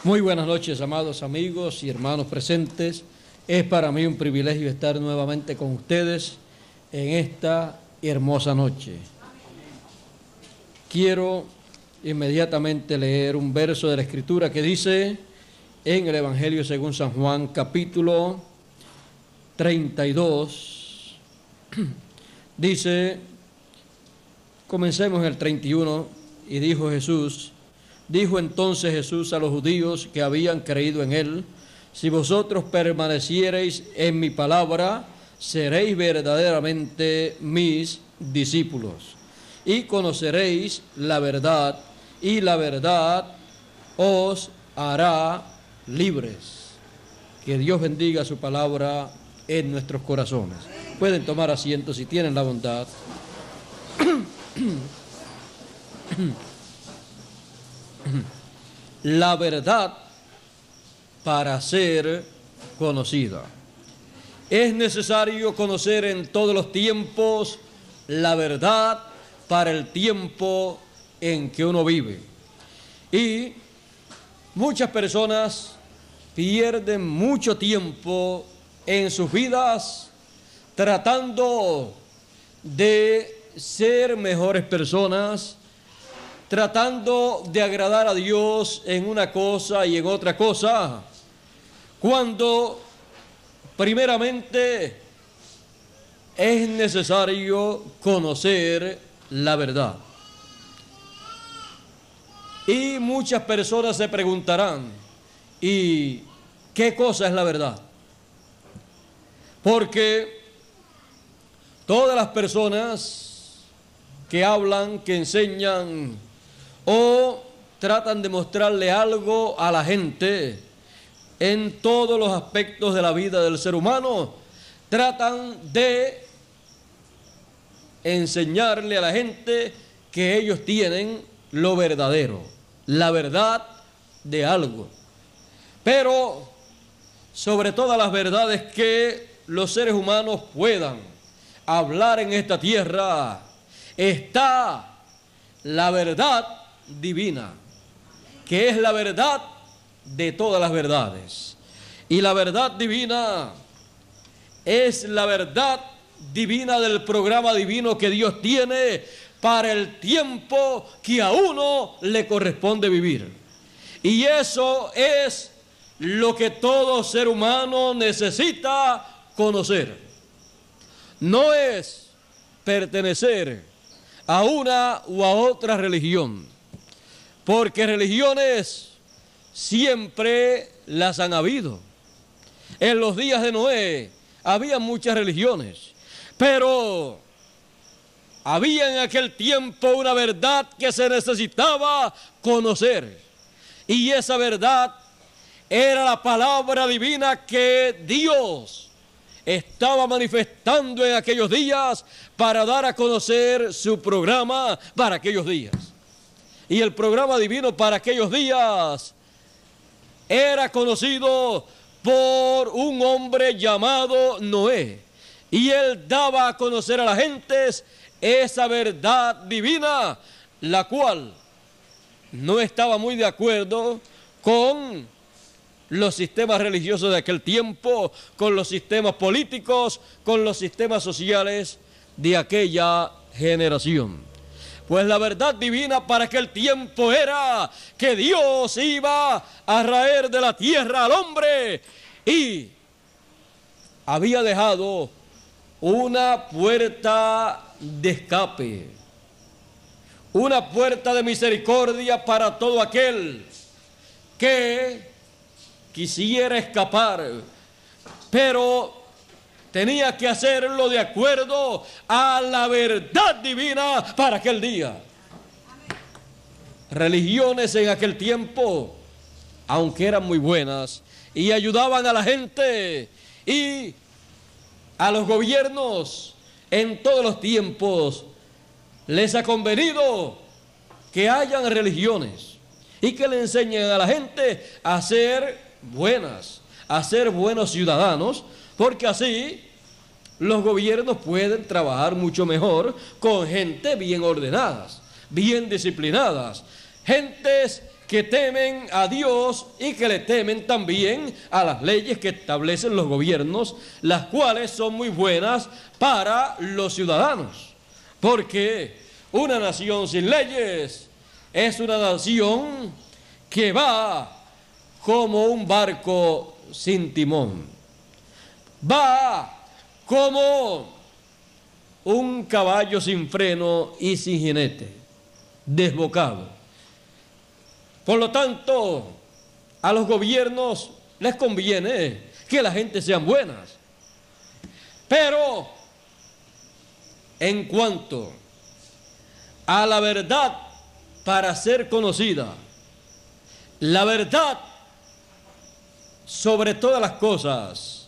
Muy buenas noches, amados amigos y hermanos presentes. Es para mí un privilegio estar nuevamente con ustedes en esta hermosa noche. Quiero inmediatamente leer un verso de la Escritura que dice en el Evangelio según San Juan, capítulo 32. Dice, comencemos en el 31, y dijo entonces Jesús a los judíos que habían creído en él: si vosotros permaneciereis en mi palabra, seréis verdaderamente mis discípulos, y conoceréis la verdad, y la verdad os hará libres. Que Dios bendiga su palabra en nuestros corazones. Pueden tomar asiento si tienen la bondad. La verdad para ser conocida. Es necesario conocer en todos los tiempos la verdad para el tiempo en que uno vive. Y muchas personas pierden mucho tiempo en sus vidas tratando de ser mejores personas, tratando de agradar a Dios en una cosa y en otra cosa, cuando primeramente es necesario conocer la verdad. Y muchas personas se preguntarán, ¿y qué cosa es la verdad? Porque todas las personas que hablan, que enseñan o tratan de mostrarle algo a la gente en todos los aspectos de la vida del ser humano, tratan de enseñarle a la gente que ellos tienen lo verdadero, la verdad de algo. Pero sobre todas las verdades que los seres humanos puedan hablar en esta tierra, está la verdad divina, que es la verdad de todas las verdades. Y la verdad divina es la verdad divina del programa divino que Dios tiene para el tiempo que a uno le corresponde vivir. Y eso es lo que todo ser humano necesita conocer. No es pertenecer a una u a otra religión, porque religiones siempre las han habido. En los días de Noé había muchas religiones, pero había en aquel tiempo una verdad que se necesitaba conocer, y esa verdad era la palabra divina que Dios estaba manifestando en aquellos días para dar a conocer su programa para aquellos días. Y el programa divino para aquellos días era conocido por un hombre llamado Noé. Y él daba a conocer a las gentes esa verdad divina, la cual no estaba muy de acuerdo con los sistemas religiosos de aquel tiempo, con los sistemas políticos, con los sistemas sociales de aquella generación. Pues la verdad divina para aquel tiempo era que Dios iba a raer de la tierra al hombre y había dejado una puerta de escape, una puerta de misericordia para todo aquel que quisiera escapar, pero tenía que hacerlo de acuerdo a la verdad divina para aquel día. Religiones en aquel tiempo, aunque eran muy buenas y ayudaban a la gente y a los gobiernos en todos los tiempos, les ha convenido que hayan religiones y que le enseñen a la gente a ser buenas, a ser buenos ciudadanos, porque así los gobiernos pueden trabajar mucho mejor con gente bien ordenadas, bien disciplinadas, gentes que temen a Dios y que le temen también a las leyes que establecen los gobiernos, las cuales son muy buenas para los ciudadanos. Porque una nación sin leyes es una nación que va como un barco sin timón. Va como un caballo sin freno y sin jinete, desbocado. Por lo tanto, a los gobiernos les conviene que la gente sean buenas. Pero en cuanto a la verdad para ser conocida, la verdad sobre todas las cosas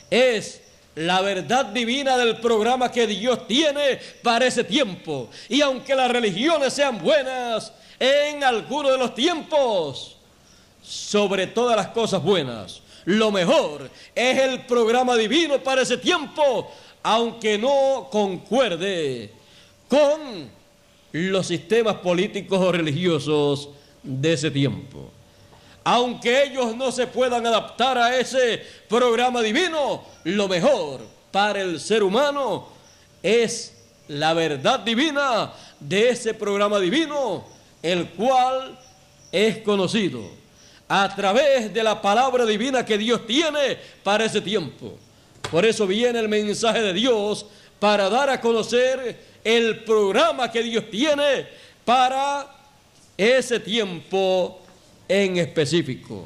es la verdad divina del programa que Dios tiene para ese tiempo. Y aunque las religiones sean buenas en algunos de los tiempos, sobre todas las cosas buenas, lo mejor es el programa divino para ese tiempo, aunque no concuerde con los sistemas políticos o religiosos de ese tiempo. Aunque ellos no se puedan adaptar a ese programa divino, lo mejor para el ser humano es la verdad divina de ese programa divino, el cual es conocido a través de la palabra divina que Dios tiene para ese tiempo. Por eso viene el mensaje de Dios para dar a conocer el programa que Dios tiene para ese tiempo en específico.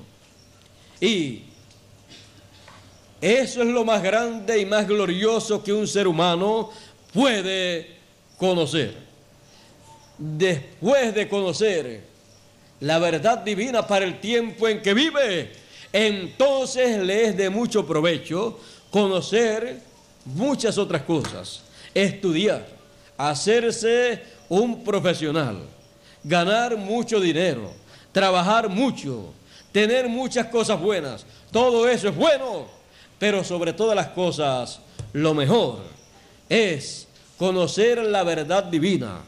Y eso es lo más grande y más glorioso que un ser humano puede conocer. Después de conocer la verdad divina para el tiempo en que vive, entonces le es de mucho provecho conocer muchas otras cosas, estudiar, hacerse un profesional, ganar mucho dinero, trabajar mucho, tener muchas cosas buenas. Todo eso es bueno, pero sobre todas las cosas, lo mejor es conocer la verdad divina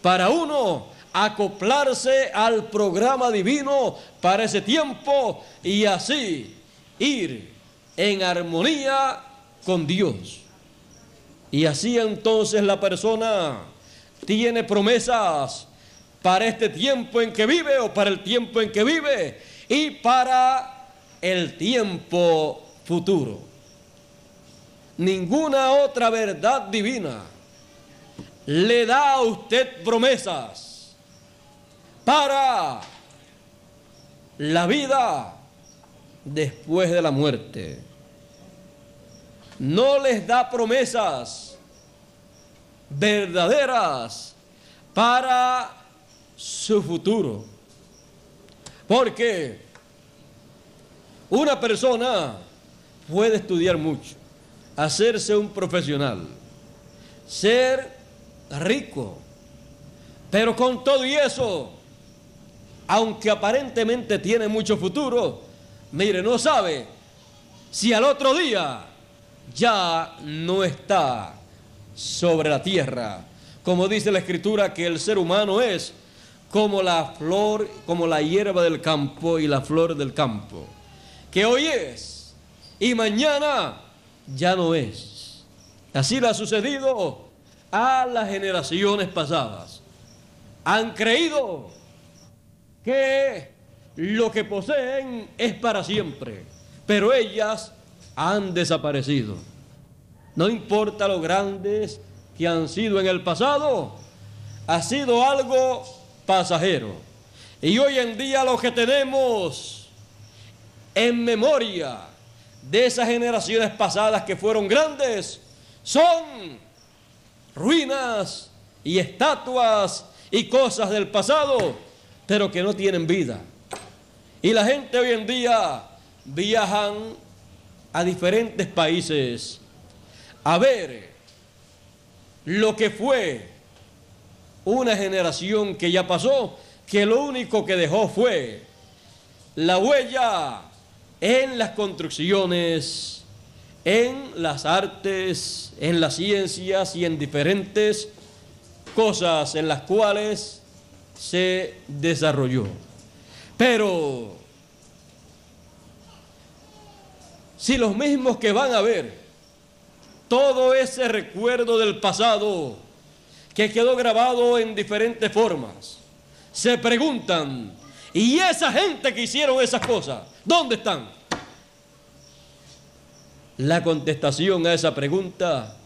para uno acoplarse al programa divino para ese tiempo y así ir en armonía con Dios. Y así entonces la persona tiene promesas para este tiempo en que vive o para el tiempo en que vive y para el tiempo futuro. Ninguna otra verdad divina le da a usted promesas para la vida después de la muerte. No les da promesas verdaderas para su futuro. Porque una persona puede estudiar mucho, hacerse un profesional, ser rico, pero con todo y eso, aunque aparentemente tiene mucho futuro, mire, no sabe si al otro día ya no está sobre la tierra. Como dice la Escritura, que el ser humano es como la flor, como la hierba del campo y la flor del campo, que hoy es y mañana ya no es. Así le ha sucedido a las generaciones pasadas. Han creído que lo que poseen es para siempre, pero ellas han desaparecido. No importa lo grandes que han sido en el pasado, ha sido algo pasajero. Y hoy en día lo que tenemos en memoria de esas generaciones pasadas que fueron grandes son ruinas y estatuas y cosas del pasado, pero que no tienen vida. Y la gente hoy en día viajan a diferentes países a ver lo que fue una generación que ya pasó, que lo único que dejó fue la huella en las construcciones, en las artes, en las ciencias y en diferentes cosas en las cuales se desarrolló. Pero si los mismos que van a ver todo ese recuerdo del pasado que quedó grabado en diferentes formas, se preguntan, ¿y esa gente que hicieron esas cosas, dónde están? La contestación a esa pregunta,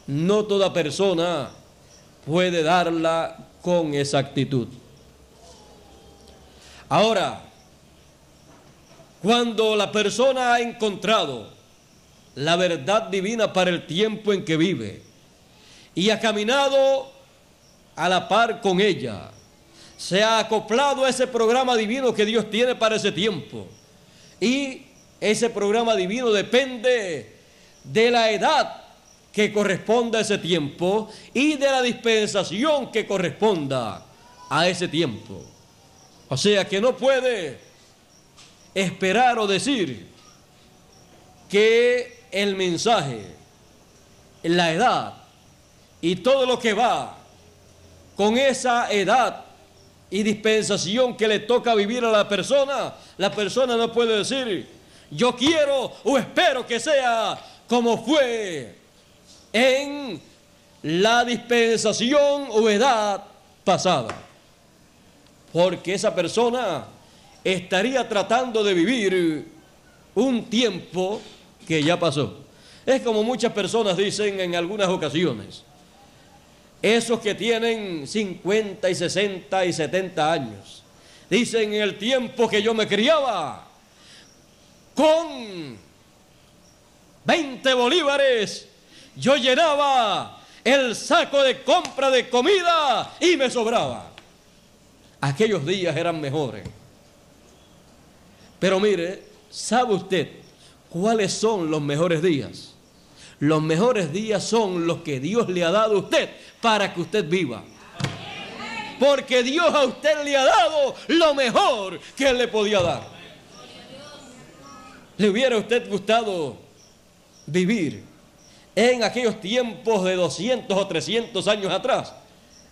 no toda persona puede darla con exactitud. Ahora, cuando la persona ha encontrado la verdad divina para el tiempo en que vive y ha caminado a la par con ella, se ha acoplado a ese programa divino que Dios tiene para ese tiempo, y ese programa divino depende de la edad que corresponda a ese tiempo y de la dispensación que corresponda a ese tiempo. O sea que no puede esperar o decir que el mensaje, la edad y todo lo que va con esa edad y dispensación que le toca vivir a la persona no puede decir, yo quiero o espero que sea como fue en la dispensación o edad pasada, porque esa persona estaría tratando de vivir un tiempo que ya pasó. Es como muchas personas dicen en algunas ocasiones, esos que tienen 50 y 60 y 70 años, dicen, en el tiempo que yo me criaba, con 20 bolívares yo llenaba el saco de compra de comida y me sobraba. Aquellos días eran mejores. Pero mire, ¿sabe usted cuáles son los mejores días? Los mejores días son los que Dios le ha dado a usted para que usted viva. Porque Dios a usted le ha dado lo mejor que Él le podía dar. ¿Le hubiera a usted gustado vivir en aquellos tiempos de 200 o 300 años atrás?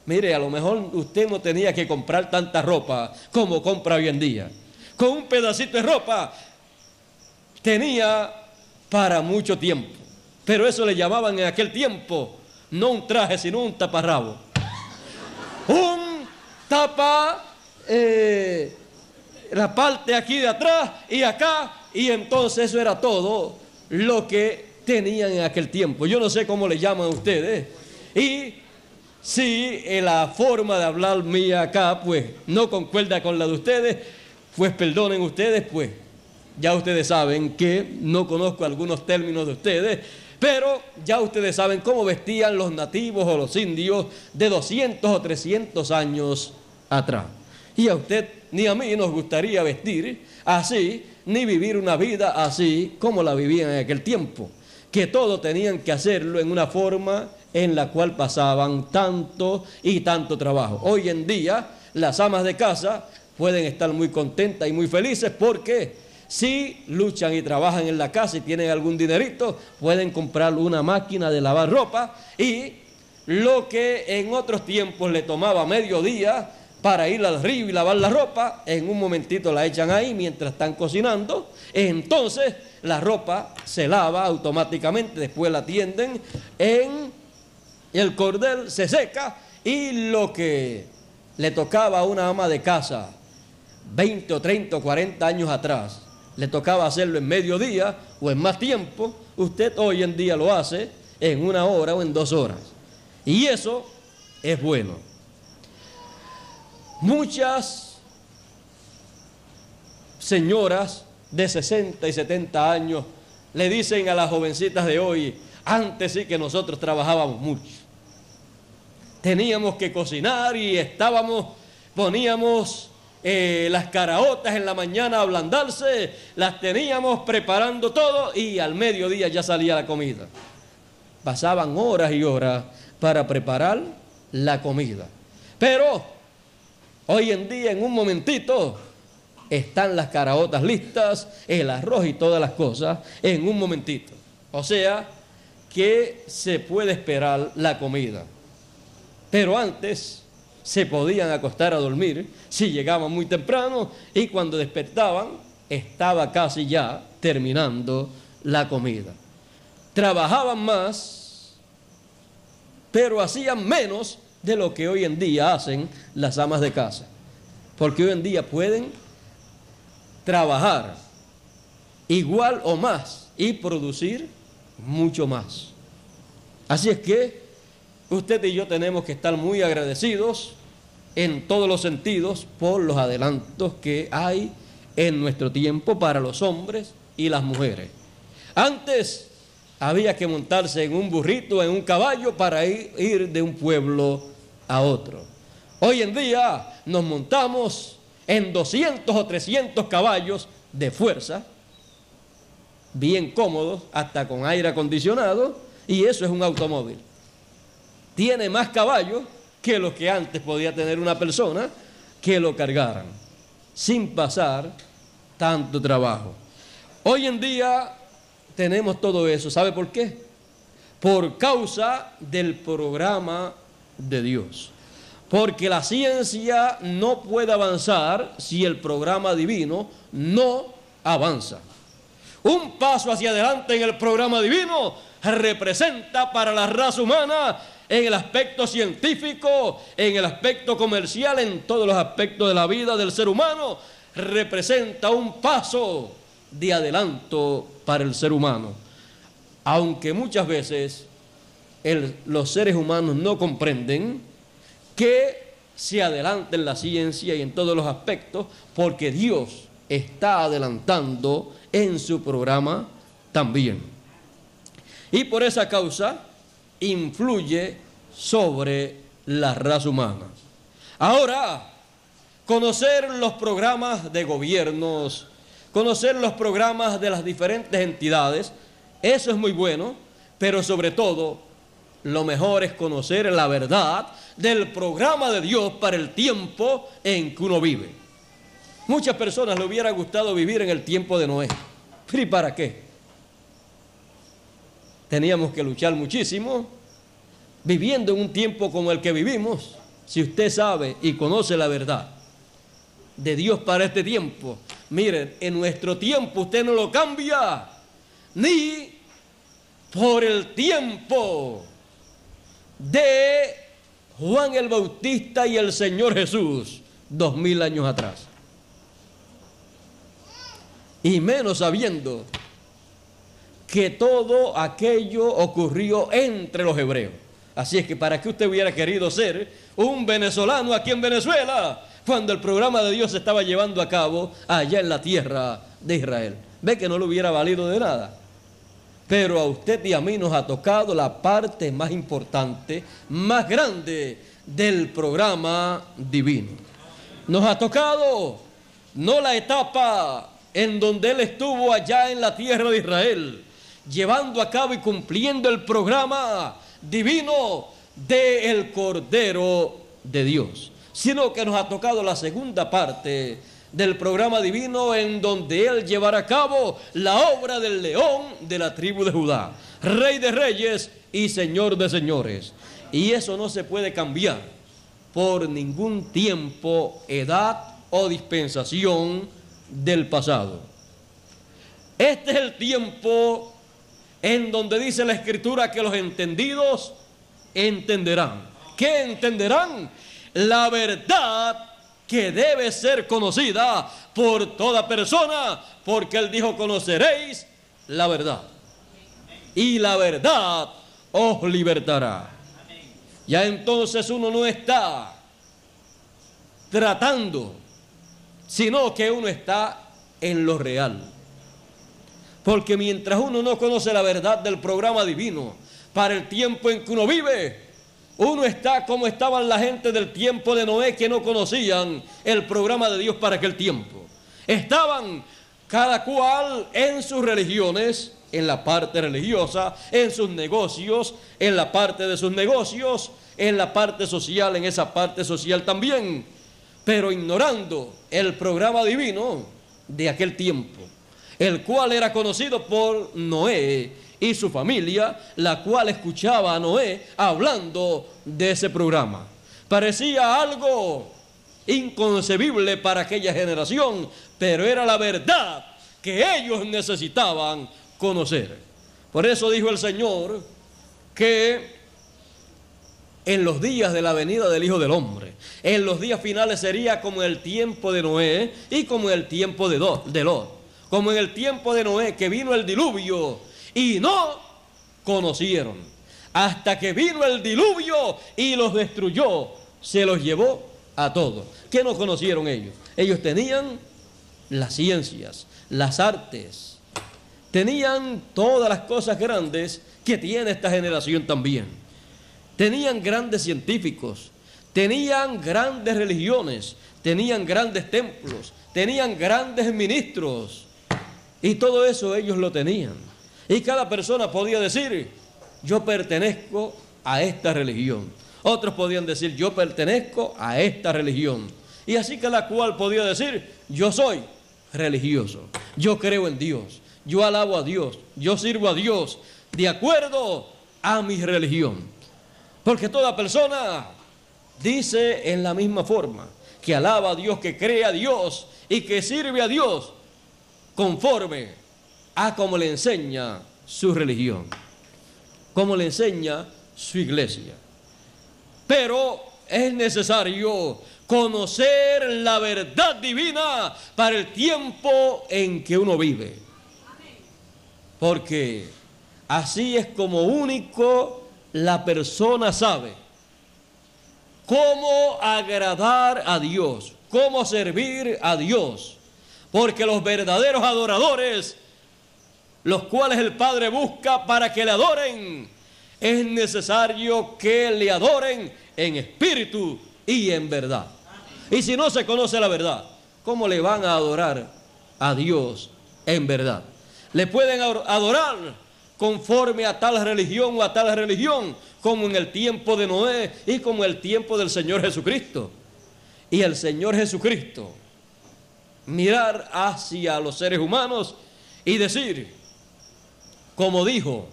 Mire, a lo mejor usted no tenía que comprar tanta ropa como compra hoy en día. Con un pedacito de ropa tenía para mucho tiempo. Pero eso le llamaban en aquel tiempo no un traje, sino un taparrabo. Un tapa la parte aquí de atrás y acá, y entonces eso era todo lo que tenían en aquel tiempo. Yo no sé cómo le llaman ustedes. Y si la forma de hablar mía acá pues no concuerda con la de ustedes, pues perdonen ustedes, pues ya ustedes saben que no conozco algunos términos de ustedes, pero ya ustedes saben cómo vestían los nativos o los indios de 200 o 300 años atrás. Y a usted ni a mí nos gustaría vestir así, ni vivir una vida así como la vivían en aquel tiempo, que todo tenían que hacerlo en una forma en la cual pasaban tanto y tanto trabajo. Hoy en día las amas de casa pueden estar muy contentas y muy felices porque si luchan y trabajan en la casa y tienen algún dinerito, pueden comprar una máquina de lavar ropa, y lo que en otros tiempos le tomaba medio día para ir al río y lavar la ropa, en un momentito la echan ahí mientras están cocinando. Entonces la ropa se lava automáticamente, después la tienden en el cordel, se seca, y lo que le tocaba a una ama de casa 20 o 30 o 40 años atrás, le tocaba hacerlo en mediodía o en más tiempo, usted hoy en día lo hace en 1 hora o en 2 horas. Y eso es bueno. Muchas señoras de 60 y 70 años le dicen a las jovencitas de hoy, antes sí que nosotros trabajábamos mucho. Teníamos que cocinar y poníamos las caraotas en la mañana a ablandarse, las teníamos preparando todo y al mediodía ya salía la comida. Pasaban horas y horas para preparar la comida. Pero hoy en día, en un momentito, están las caraotas listas, el arroz y todas las cosas en un momentito. O sea, que se puede esperar la comida. Pero antes, se podían acostar a dormir si llegaban muy temprano, y cuando despertaban estaba casi ya terminando la comida. Trabajaban más, pero hacían menos de lo que hoy en día hacen las amas de casa, porque hoy en día pueden trabajar igual o más y producir mucho más. Así es que usted y yo tenemos que estar muy agradecidos en todos los sentidos por los adelantos que hay en nuestro tiempo para los hombres y las mujeres. Antes había que montarse en un burrito, en un caballo, para ir de un pueblo a otro. Hoy en día nos montamos en 200 o 300 caballos de fuerza, bien cómodos, hasta con aire acondicionado, y eso es un automóvil. Tiene más caballos que los que antes podía tener una persona que lo cargaran, sin pasar tanto trabajo. Hoy en día tenemos todo eso. ¿Sabe por qué? Por causa del programa de Dios. Porque la ciencia no puede avanzar si el programa divino no avanza. Un paso hacia adelante en el programa divino representa para la raza humana, en el aspecto científico, en el aspecto comercial, en todos los aspectos de la vida del ser humano, representa un paso de adelanto para el ser humano. Aunque muchas veces los seres humanos no comprenden que se adelanta en la ciencia y en todos los aspectos, porque Dios está adelantando en su programa también. Y por esa causa influye sobre la raza humana. Ahora, conocer los programas de gobiernos, conocer los programas de las diferentes entidades, eso es muy bueno, pero sobre todo, lo mejor es conocer la verdad del programa de Dios para el tiempo en que uno vive. Muchas personas le hubiera gustado vivir en el tiempo de Noé. ¿Y para qué? Teníamos que luchar muchísimo, viviendo en un tiempo como el que vivimos. Si usted sabe y conoce la verdad de Dios para este tiempo, miren, en nuestro tiempo usted no lo cambia ni por el tiempo de Juan el Bautista y el Señor Jesús 2000 años atrás, y menos sabiendo que todo aquello ocurrió entre los hebreos. Así es que para qué usted hubiera querido ser un venezolano aquí en Venezuela cuando el programa de Dios se estaba llevando a cabo allá en la tierra de Israel. Ve que no le hubiera valido de nada. Pero a usted y a mí nos ha tocado la parte más importante, más grande del programa divino. Nos ha tocado no la etapa en donde Él estuvo allá en la tierra de Israel, llevando a cabo y cumpliendo el programa divino del Cordero de Dios, sino que nos ha tocado la segunda parte del programa divino, en donde Él llevará a cabo la obra del león de la tribu de Judá, Rey de reyes y Señor de señores. Y eso no se puede cambiar por ningún tiempo, edad o dispensación del pasado. Este es el tiempo en donde dice la Escritura que los entendidos entenderán. ¿Qué entenderán? La verdad que debe ser conocida por toda persona, porque Él dijo: conoceréis la verdad, y la verdad os libertará. Ya entonces uno no está tratando, sino que uno está en lo real. Porque mientras uno no conoce la verdad del programa divino para el tiempo en que uno vive, uno está como estaban la gente del tiempo de Noé, que no conocían el programa de Dios para aquel tiempo. Estaban cada cual en sus religiones, en la parte religiosa, en sus negocios, en la parte de sus negocios, en la parte social, en esa parte social también, pero ignorando el programa divino de aquel tiempo, el cual era conocido por Noé y su familia, la cual escuchaba a Noé hablando de ese programa. Parecía algo inconcebible para aquella generación, pero era la verdad que ellos necesitaban conocer. Por eso dijo el Señor que en los días de la venida del Hijo del Hombre, en los días finales sería como en el tiempo de Noé y como en el tiempo de Lot, como en el tiempo de Noé, que vino el diluvio y no conocieron, hasta que vino el diluvio y los destruyó, se los llevó a todos. ¿Qué no conocieron ellos? Ellos tenían las ciencias, las artes, tenían todas las cosas grandes que tiene esta generación también. Tenían grandes científicos, tenían grandes religiones, tenían grandes templos, tenían grandes ministros, y todo eso ellos lo tenían. Y cada persona podía decir: yo pertenezco a esta religión. Otros podían decir: yo pertenezco a esta religión. Y así cada cual podía decir: yo soy religioso, yo creo en Dios, yo alabo a Dios, yo sirvo a Dios de acuerdo a mi religión. Porque toda persona dice en la misma forma que alaba a Dios, que cree a Dios y que sirve a Dios conforme a como le enseña su religión, como le enseña su iglesia. Pero es necesario conocer la verdad divina para el tiempo en que uno vive, porque así es como único la persona sabe cómo agradar a Dios, cómo servir a Dios, porque los verdaderos adoradores, los cuales el Padre busca para que le adoren, es necesario que le adoren en espíritu y en verdad. Y si no se conoce la verdad, ¿cómo le van a adorar a Dios en verdad? Le pueden adorar conforme a tal religión o a tal religión, como en el tiempo de Noé y como en el tiempo del Señor Jesucristo. Y el Señor Jesucristo, mirar hacia los seres humanos y decir, como dijo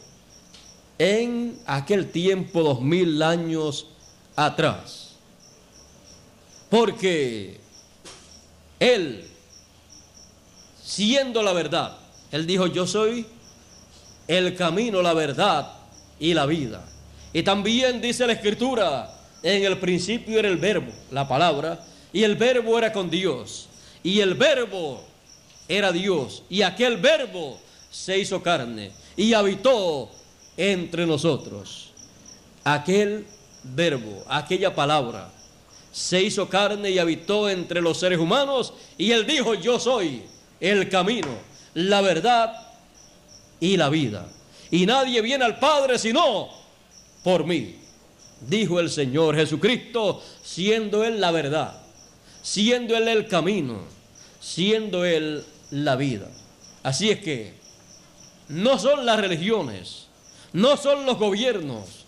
en aquel tiempo 2000 años atrás, porque Él, siendo la verdad, Él dijo: yo soy el camino, la verdad y la vida. Y también dice la Escritura: en el principio era el verbo, la palabra, y el verbo era con Dios, y el verbo era Dios, y aquel verbo se hizo carne y habitó entre nosotros. Aquel verbo, aquella palabra, se hizo carne y habitó entre los seres humanos, y Él dijo: yo soy el camino, la verdad y la vida, y nadie viene al Padre sino por mí, dijo el Señor Jesucristo, siendo Él la verdad, siendo Él el camino, siendo Él la vida. Así es que no son las religiones, no son los gobiernos,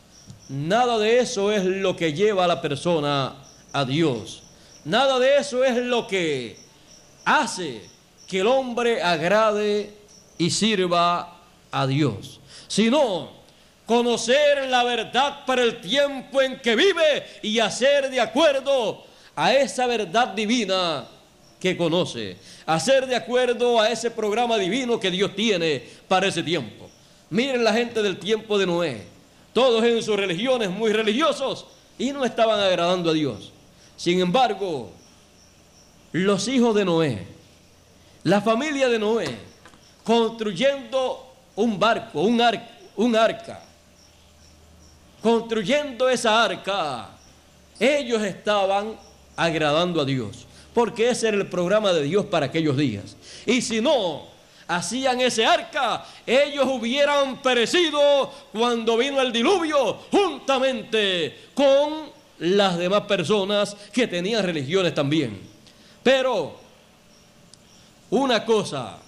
nada de eso es lo que lleva a la persona a Dios, nada de eso es lo que hace que el hombre agrade y sirva a Dios, sino conocer la verdad para el tiempo en que vive y hacer de acuerdo a esa verdad divina que conoce, hacer de acuerdo a ese programa divino que Dios tiene para ese tiempo. Miren la gente del tiempo de Noé, todos en sus religiones muy religiosos y no estaban agradando a Dios. Sin embargo, los hijos de Noé, la familia de Noé, construyendo un barco, un arca, construyendo esa arca, ellos estaban agradando a Dios, porque ese era el programa de Dios para aquellos días. Y si no hacían ese arca, ellos hubieran perecido cuando vino el diluvio, juntamente con las demás personas que tenían religiones también. Pero una cosa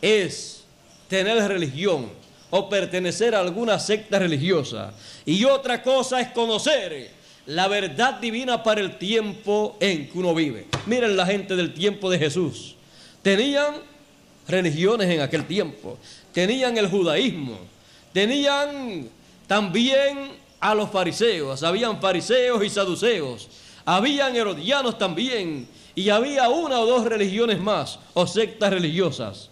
es tener religión o pertenecer a alguna secta religiosa, y otra cosa es conocer la verdad divina para el tiempo en que uno vive. Miren la gente del tiempo de Jesús, tenían religiones en aquel tiempo, tenían el judaísmo, tenían también a los fariseos. Habían fariseos y saduceos, habían herodianos también, y había una o dos religiones más, o sectas religiosas,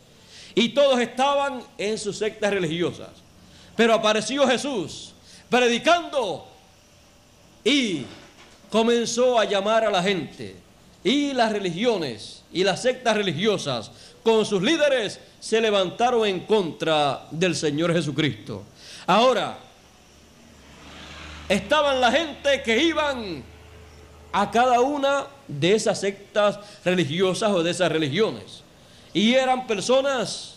y todos estaban en sus sectas religiosas. Pero apareció Jesús predicando y comenzó a llamar a la gente, y las religiones y las sectas religiosas con sus líderes se levantaron en contra del Señor Jesucristo. Ahora, estaban la gente que iban a cada una de esas sectas religiosas o de esas religiones, y eran personas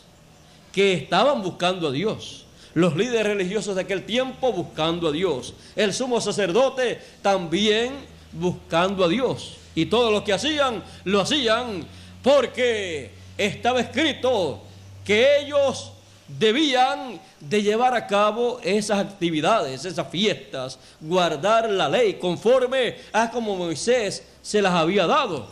que estaban buscando a Dios. Los líderes religiosos de aquel tiempo buscando a Dios, el sumo sacerdote también buscando a Dios, y todo lo que hacían, lo hacían porque estaba escrito que ellos debían de llevar a cabo esas actividades, esas fiestas, guardar la ley conforme a como Moisés se las había dado.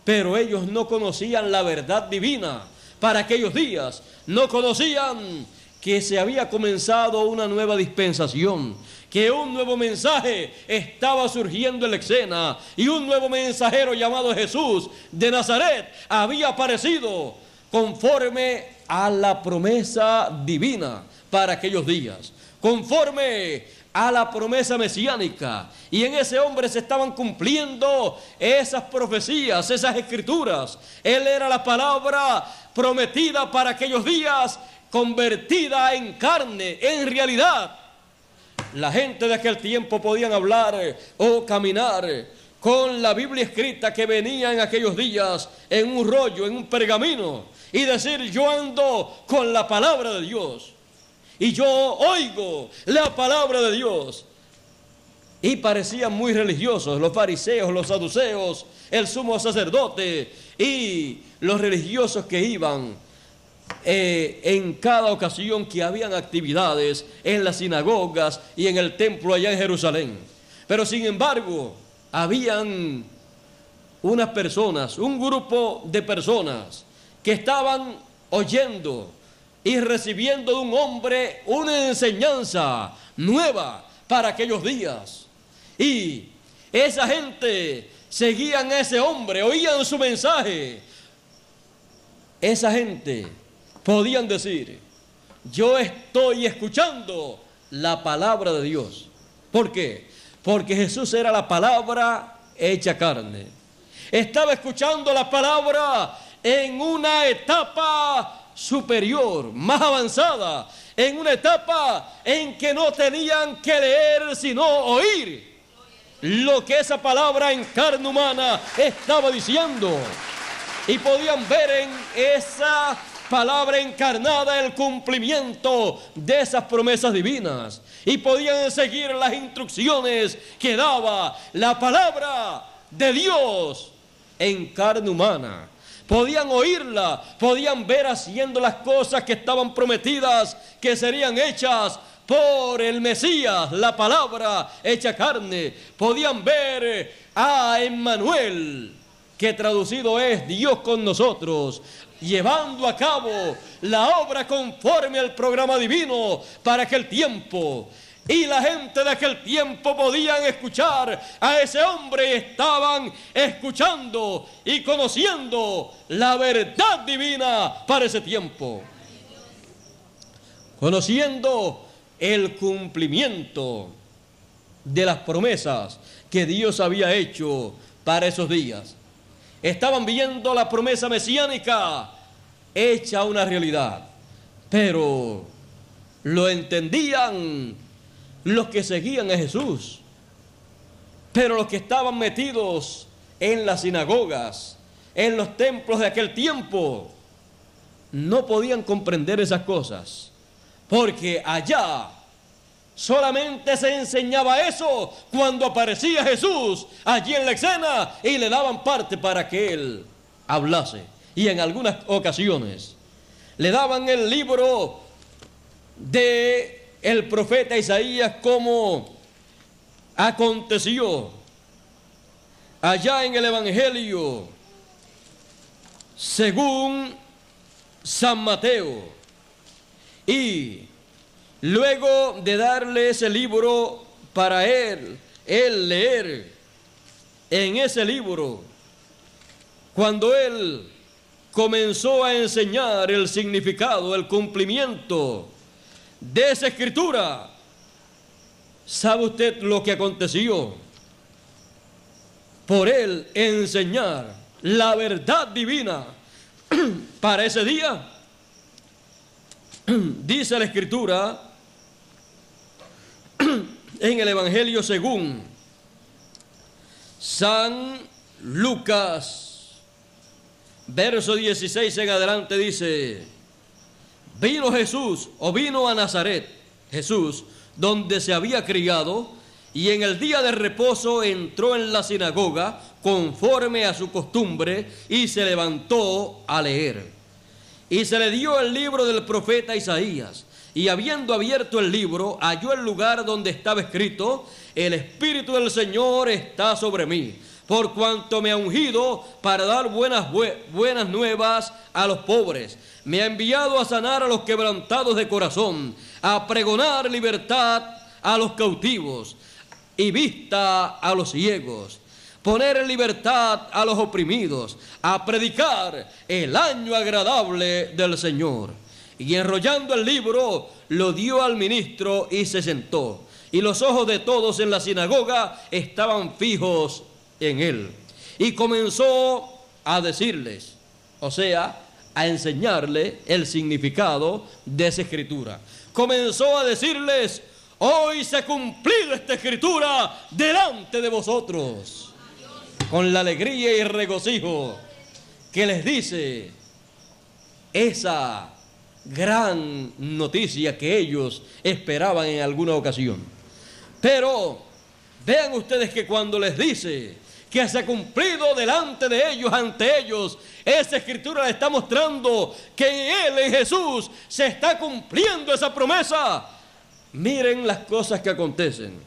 Pero ellos no conocían la verdad divina para aquellos días, no conocían que se había comenzado una nueva dispensación, que un nuevo mensaje estaba surgiendo en la escena, y un nuevo mensajero llamado Jesús de Nazaret había aparecido conforme a la promesa divina para aquellos días, conforme a la promesa mesiánica, y en ese hombre se estaban cumpliendo esas profecías, esas escrituras. Él era la palabra prometida para aquellos días, convertida en carne, en realidad. La gente de aquel tiempo podían hablar o caminar con la Biblia escrita que venía en aquellos días en un rollo, en un pergamino, y decir: yo ando con la palabra de Dios y yo oigo la palabra de Dios. Y parecían muy religiosos los fariseos, los saduceos, el sumo sacerdote y los religiosos que iban en cada ocasión que habían actividades en las sinagogas y en el templo allá en Jerusalén. Pero sin embargo, habían unas personas, un grupo de personas que estaban oyendo y recibiendo de un hombre una enseñanza nueva para aquellos días. Y esa gente seguían a ese hombre, oían su mensaje. Esa gente podían decir: yo estoy escuchando la palabra de Dios. ¿Por qué? Porque Jesús era la palabra hecha carne. Estaba escuchando la palabra en una etapa superior, más avanzada, en una etapa en que no tenían que leer sino oír lo que esa palabra en carne humana estaba diciendo, y podían ver en esa palabra encarnada el cumplimiento de esas promesas divinas, y podían seguir las instrucciones que daba la palabra de Dios en carne humana. Podían oírla, podían ver haciendo las cosas que estaban prometidas, que serían hechas por el Mesías, la palabra hecha carne. Podían ver a Emmanuel, que traducido es Dios con nosotros, llevando a cabo la obra conforme al programa divino para aquel tiempo. Y la gente de aquel tiempo podían escuchar a ese hombre, y estaban escuchando y conociendo la verdad divina para ese tiempo, conociendo el cumplimiento de las promesas que Dios había hecho para esos días. Estaban viendo la promesa mesiánica hecha una realidad, pero lo entendían los que seguían a Jesús. Pero los que estaban metidos en las sinagogas, en los templos de aquel tiempo, no podían comprender esas cosas, porque allá solamente se enseñaba eso cuando aparecía Jesús allí en la escena, y le daban parte para que él hablase, y en algunas ocasiones le daban el libro de el profeta Isaías, como aconteció allá en el Evangelio según San Mateo. Y luego de darle ese libro para él leer en ese libro, cuando él comenzó a enseñar el significado, el cumplimiento de esa escritura, ¿sabe usted lo que aconteció? Por él enseñar la verdad divina para ese día, dice la escritura en el Evangelio según San Lucas, verso 16 en adelante, dice: vino Jesús, o vino a Nazaret, Jesús, donde se había criado, y en el día de reposo entró en la sinagoga conforme a su costumbre, y se levantó a leer. Y se le dio el libro del profeta Isaías, y habiendo abierto el libro, halló el lugar donde estaba escrito: el Espíritu del Señor está sobre mí, por cuanto me ha ungido para dar buenas nuevas a los pobres. Me ha enviado a sanar a los quebrantados de corazón, a pregonar libertad a los cautivos y vista a los ciegos, poner en libertad a los oprimidos, a predicar el año agradable del Señor. Y enrollando el libro, lo dio al ministro y se sentó. Y los ojos de todos en la sinagoga estaban fijos en él. Y comenzó a decirles, o sea, a enseñarle el significado de esa escritura. Comenzó a decirles: hoy se ha cumplido esta escritura delante de vosotros. Con la alegría y regocijo que les dice esa gran noticia que ellos esperaban en alguna ocasión. Pero vean ustedes que cuando les dice que se ha cumplido delante de ellos, ante ellos, esa escritura le está mostrando que en Él, en Jesús, se está cumpliendo esa promesa. Miren las cosas que acontecen.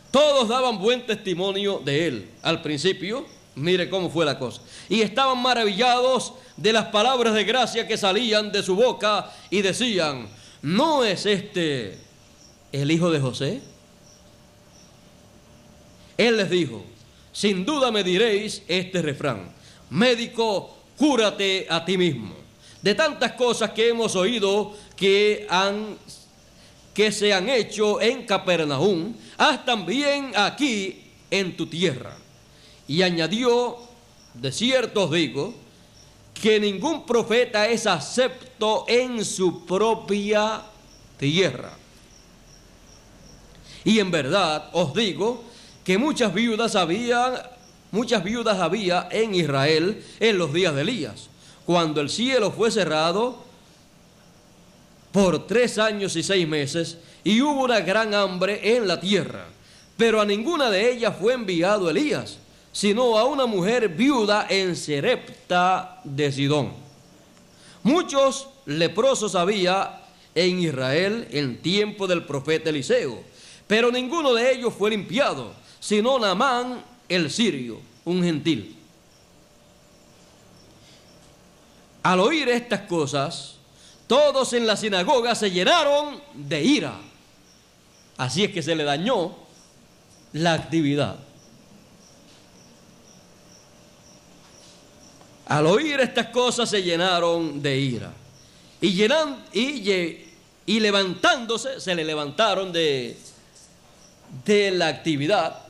Todos daban buen testimonio de Él al principio. Mire cómo fue la cosa. Y estaban maravillados de las palabras de gracia que salían de su boca y decían: ¿no es este el hijo de José? Él les dijo: sin duda me diréis este refrán: médico, cúrate a ti mismo. De tantas cosas que hemos oído que se han hecho en Capernaum, haz también aquí en tu tierra. Y añadió: de cierto os digo que ningún profeta es acepto en su propia tierra. Y en verdad os digo que muchas viudas había en Israel en los días de Elías, cuando el cielo fue cerrado por 3 años y 6 meses, y hubo una gran hambre en la tierra. Pero a ninguna de ellas fue enviado Elías, sino a una mujer viuda en Sarepta de Sidón. Muchos leprosos había en Israel en tiempo del profeta Eliseo, pero ninguno de ellos fue limpiado, sino Naamán el sirio, un gentil. Al oír estas cosas, todos en la sinagoga se llenaron de ira. Así es que se le dañó la actividad. Al oír estas cosas se llenaron de ira. Y levantándose, se le levantaron de la actividad.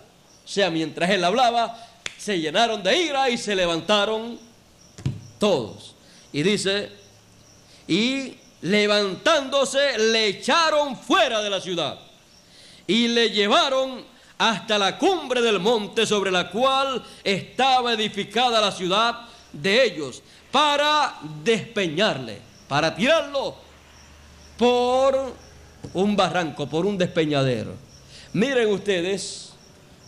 O sea, mientras él hablaba, se llenaron de ira y se levantaron todos. Y dice: y levantándose le echaron fuera de la ciudad y le llevaron hasta la cumbre del monte sobre la cual estaba edificada la ciudad de ellos, para despeñarle, para tirarlo por un barranco, por un despeñadero. Miren ustedes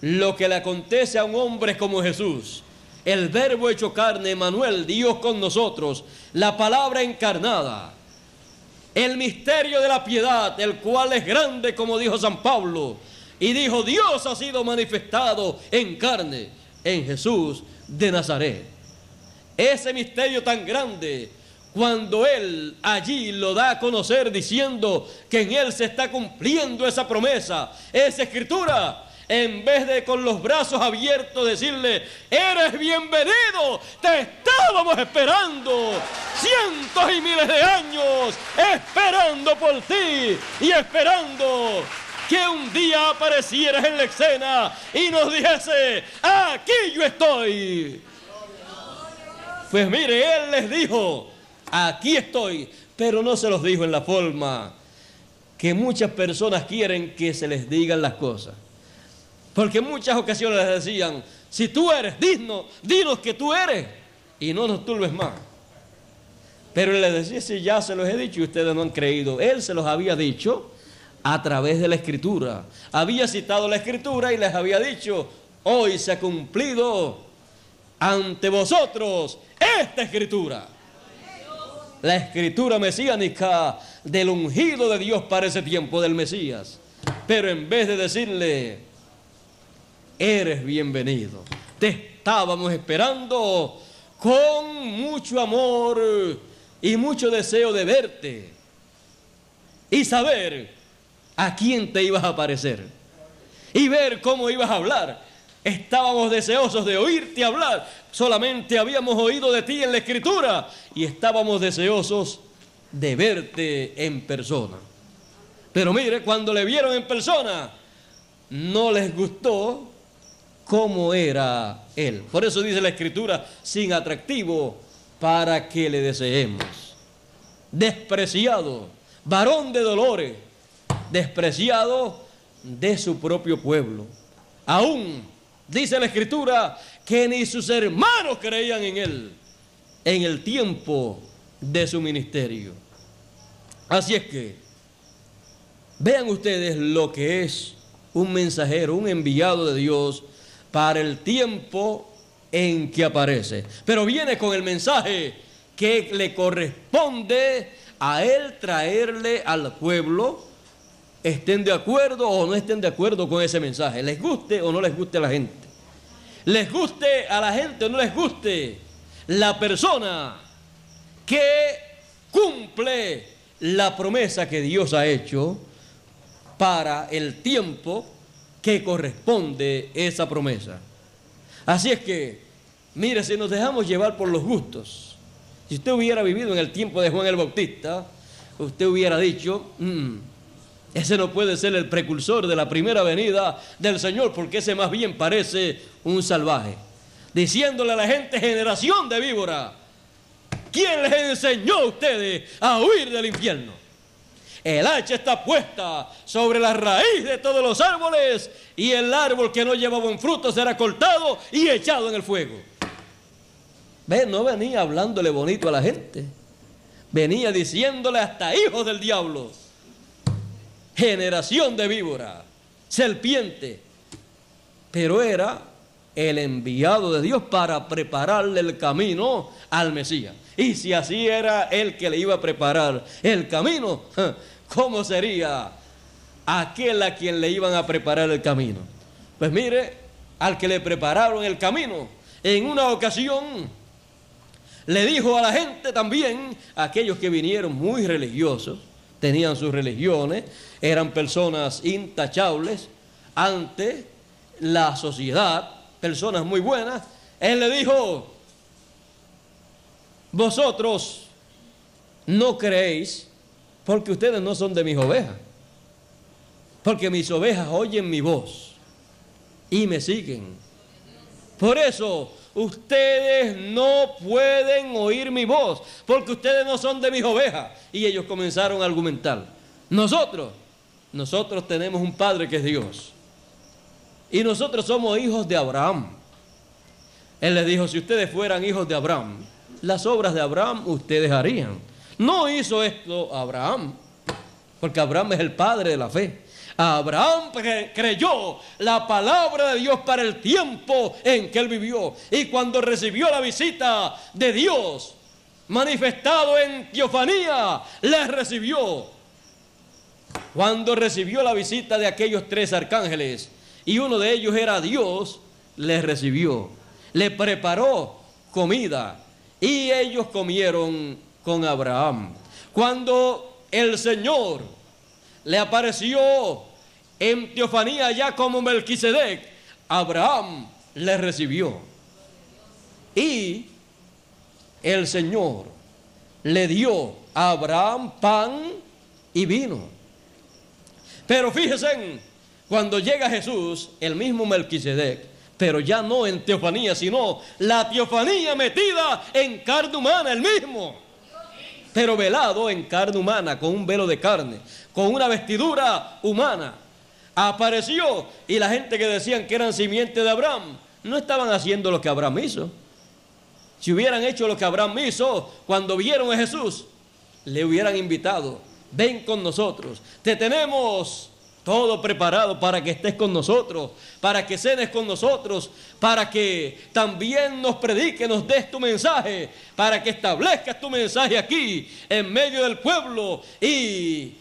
lo que le acontece a un hombre como Jesús, el Verbo hecho carne, Emmanuel, Dios con nosotros, la palabra encarnada, el misterio de la piedad, el cual es grande, como dijo San Pablo, y dijo: Dios ha sido manifestado en carne en Jesús de Nazaret. Ese misterio tan grande, cuando Él allí lo da a conocer diciendo que en Él se está cumpliendo esa promesa, esa escritura, en vez de con los brazos abiertos decirle, eres bienvenido, te estábamos esperando, cientos y miles de años, esperando por ti y esperando que un día aparecieras en la escena y nos dijese, aquí yo estoy. Pues mire, Él les dijo, aquí estoy, pero no se los dijo en la forma que muchas personas quieren que se les digan las cosas. Porque en muchas ocasiones les decían, si tú eres digno, dinos que tú eres y no nos turbes más. Pero Él les decía, si ya se los he dicho y ustedes no han creído. Él se los había dicho a través de la Escritura. Había citado la Escritura y les había dicho, hoy se ha cumplido ante vosotros esta Escritura. La Escritura mesiánica del ungido de Dios para ese tiempo del Mesías. Pero en vez de decirle, eres bienvenido, te estábamos esperando con mucho amor y mucho deseo de verte y saber a quién te ibas a parecer y ver cómo ibas a hablar. Estábamos deseosos de oírte hablar. Solamente habíamos oído de ti en la Escritura y estábamos deseosos de verte en persona. Pero mire, cuando le vieron en persona, no les gustó cómo era Él. Por eso dice la Escritura, sin atractivo para que le deseemos. Despreciado, varón de dolores, despreciado de su propio pueblo. Aún dice la Escritura que ni sus hermanos creían en Él en el tiempo de su ministerio. Así es que vean ustedes lo que es un mensajero, un enviado de Dios para el tiempo en que aparece. Pero viene con el mensaje que le corresponde a Él traerle al pueblo, estén de acuerdo o no estén de acuerdo con ese mensaje, les guste o no les guste a la gente, les guste a la gente o no les guste, la persona que cumple la promesa que Dios ha hecho para el tiempo que corresponde esa promesa. Así es que, mire, si nos dejamos llevar por los gustos, si usted hubiera vivido en el tiempo de Juan el Bautista, usted hubiera dicho, ese no puede ser el precursor de la primera venida del Señor, porque ese más bien parece un salvaje. Diciéndole a la gente, generación de víbora, ¿quién les enseñó a ustedes a huir del infierno? El hacha está puesta sobre la raíz de todos los árboles y el árbol que no lleva buen fruto será cortado y echado en el fuego. ¿Ves? No venía hablándole bonito a la gente, venía diciéndole hasta hijos del diablo, generación de víbora, serpiente. Pero era el enviado de Dios para prepararle el camino al Mesías. Y si así era él que le iba a preparar el camino, ¿cómo sería aquel a quien le iban a preparar el camino? Pues mire, al que le prepararon el camino, en una ocasión le dijo a la gente también, aquellos que vinieron muy religiosos, tenían sus religiones, eran personas intachables ante la sociedad, personas muy buenas. Él le dijo, vosotros no creéis porque ustedes no son de mis ovejas, porque mis ovejas oyen mi voz y me siguen. Por eso ustedes no pueden oír mi voz, porque ustedes no son de mis ovejas. Y ellos comenzaron a argumentar, nosotros tenemos un Padre que es Dios, y nosotros somos hijos de Abraham. Él les dijo, si ustedes fueran hijos de Abraham, las obras de Abraham ustedes harían. No hizo esto Abraham, porque Abraham es el padre de la fe. Abraham creyó la palabra de Dios para el tiempo en que él vivió. Y cuando recibió la visita de Dios, manifestado en teofanía, les recibió. Cuando recibió la visita de aquellos 3 arcángeles, y uno de ellos era Dios, les recibió, le preparó comida, y ellos comieron con Abraham. Cuando el Señor le apareció en teofanía ya como Melquisedec, Abraham le recibió. Y el Señor le dio a Abraham pan y vino. Pero fíjense, cuando llega Jesús, el mismo Melquisedec, pero ya no en teofanía, sino la teofanía metida en carne humana, el mismo, pero velado en carne humana, con un velo de carne, con una vestidura humana, apareció. Y la gente que decían que eran simiente de Abraham, no estaban haciendo lo que Abraham hizo. Si hubieran hecho lo que Abraham hizo, cuando vieron a Jesús, le hubieran invitado: ven con nosotros, te tenemos todo preparado para que estés con nosotros, para que cenes con nosotros, para que también nos prediques, nos des tu mensaje, para que establezcas tu mensaje aquí en medio del pueblo, y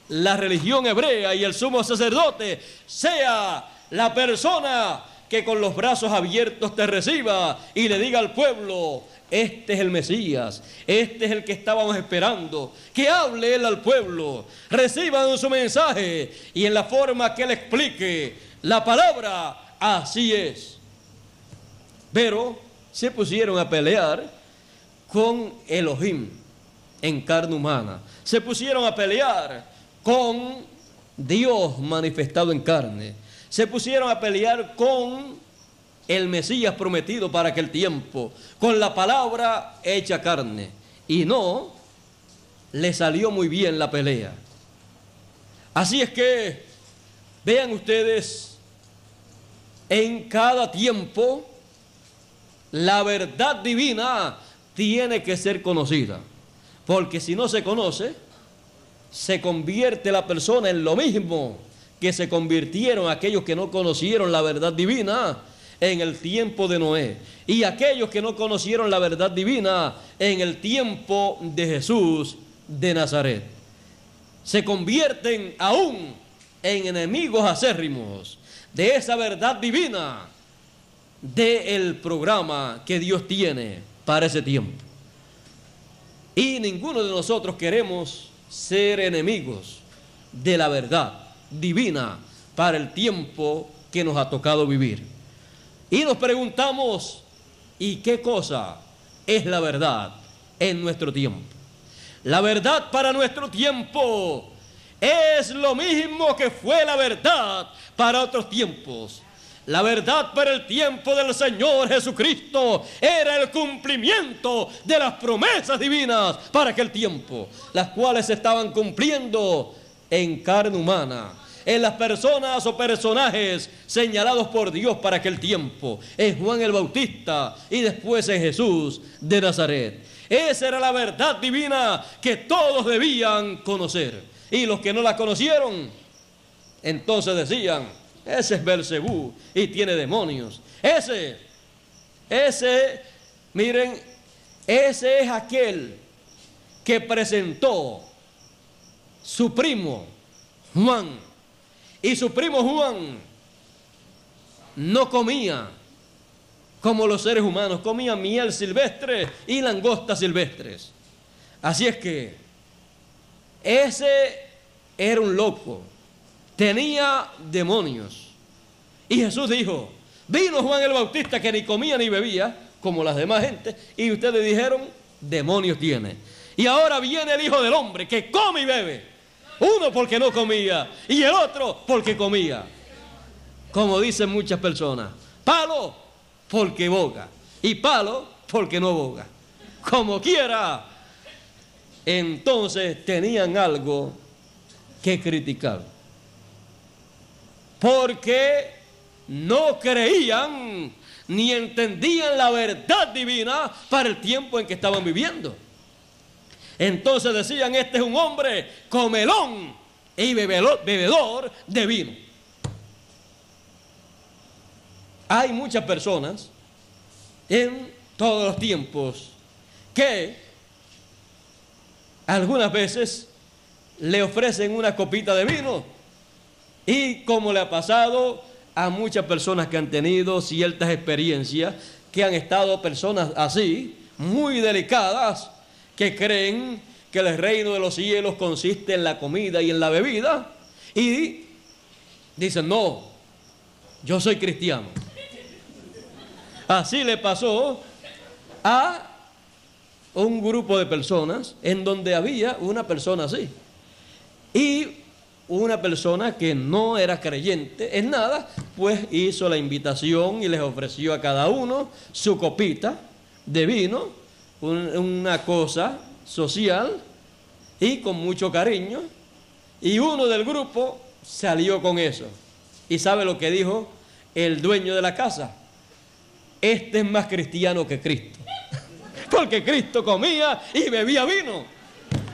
la religión hebrea y el sumo sacerdote sea la persona que con los brazos abiertos te reciba y le diga al pueblo: este es el Mesías, este es el que estábamos esperando. Que hable él al pueblo, reciban su mensaje, y en la forma que él explique la palabra, así es. Pero se pusieron a pelear con Elohim en carne humana, se pusieron a pelear con Dios manifestado en carne, se pusieron a pelear con el Mesías prometido para aquel tiempo, con la palabra hecha carne, y no le salió muy bien la pelea. Así es que vean ustedes, en cada tiempo la verdad divina tiene que ser conocida, porque si no se conoce, se convierte la persona en lo mismo que se convirtieron aquellos que no conocieron la verdad divina en el tiempo de Noé, y aquellos que no conocieron la verdad divina en el tiempo de Jesús de Nazaret. Se convierten aún en enemigos acérrimos de esa verdad divina, del programa que Dios tiene para ese tiempo. Y ninguno de nosotros queremos ser enemigos de la verdad divina para el tiempo que nos ha tocado vivir. Y nos preguntamos: ¿y qué cosa es la verdad en nuestro tiempo? La verdad para nuestro tiempo es lo mismo que fue la verdad para otros tiempos. La verdad para el tiempo del Señor Jesucristo era el cumplimiento de las promesas divinas para aquel tiempo, las cuales se estaban cumpliendo en carne humana, en las personas o personajes señalados por Dios para aquel tiempo, en Juan el Bautista y después en Jesús de Nazaret. Esa era la verdad divina que todos debían conocer, y los que no la conocieron, entonces decían: ese es Belcebú y tiene demonios. Miren, ese es aquel que presentó su primo Juan. Y su primo Juan no comía como los seres humanos, comía miel silvestre y langostas silvestres. Así es que ese era un loco, tenía demonios. Y Jesús dijo: vino Juan el Bautista, que ni comía ni bebía como las demás gente, y ustedes dijeron: demonios tiene. Y ahora viene el Hijo del Hombre, que come y bebe. Uno porque no comía y el otro porque comía. Como dicen muchas personas: palo porque boga, y palo porque no boga. Como quiera. Entonces tenían algo que criticar, porque no creían ni entendían la verdad divina para el tiempo en que estaban viviendo. Entonces decían: este es un hombre comelón y bebedor de vino. Hay muchas personas en todos los tiempos que algunas veces le ofrecen una copita de vino, y como le ha pasado a muchas personas que han tenido ciertas experiencias, que han estado personas así, muy delicadas, que creen que el reino de los cielos consiste en la comida y en la bebida, y dicen, no, yo soy cristiano. Así le pasó a un grupo de personas en donde había una persona así, y una persona que no era creyente en nada, pues hizo la invitación y les ofreció a cada uno su copita de vino, una cosa social y con mucho cariño, y uno del grupo salió con eso. ¿Y sabe lo que dijo el dueño de la casa? Este es más cristiano que Cristo, porque Cristo comía y bebía vino,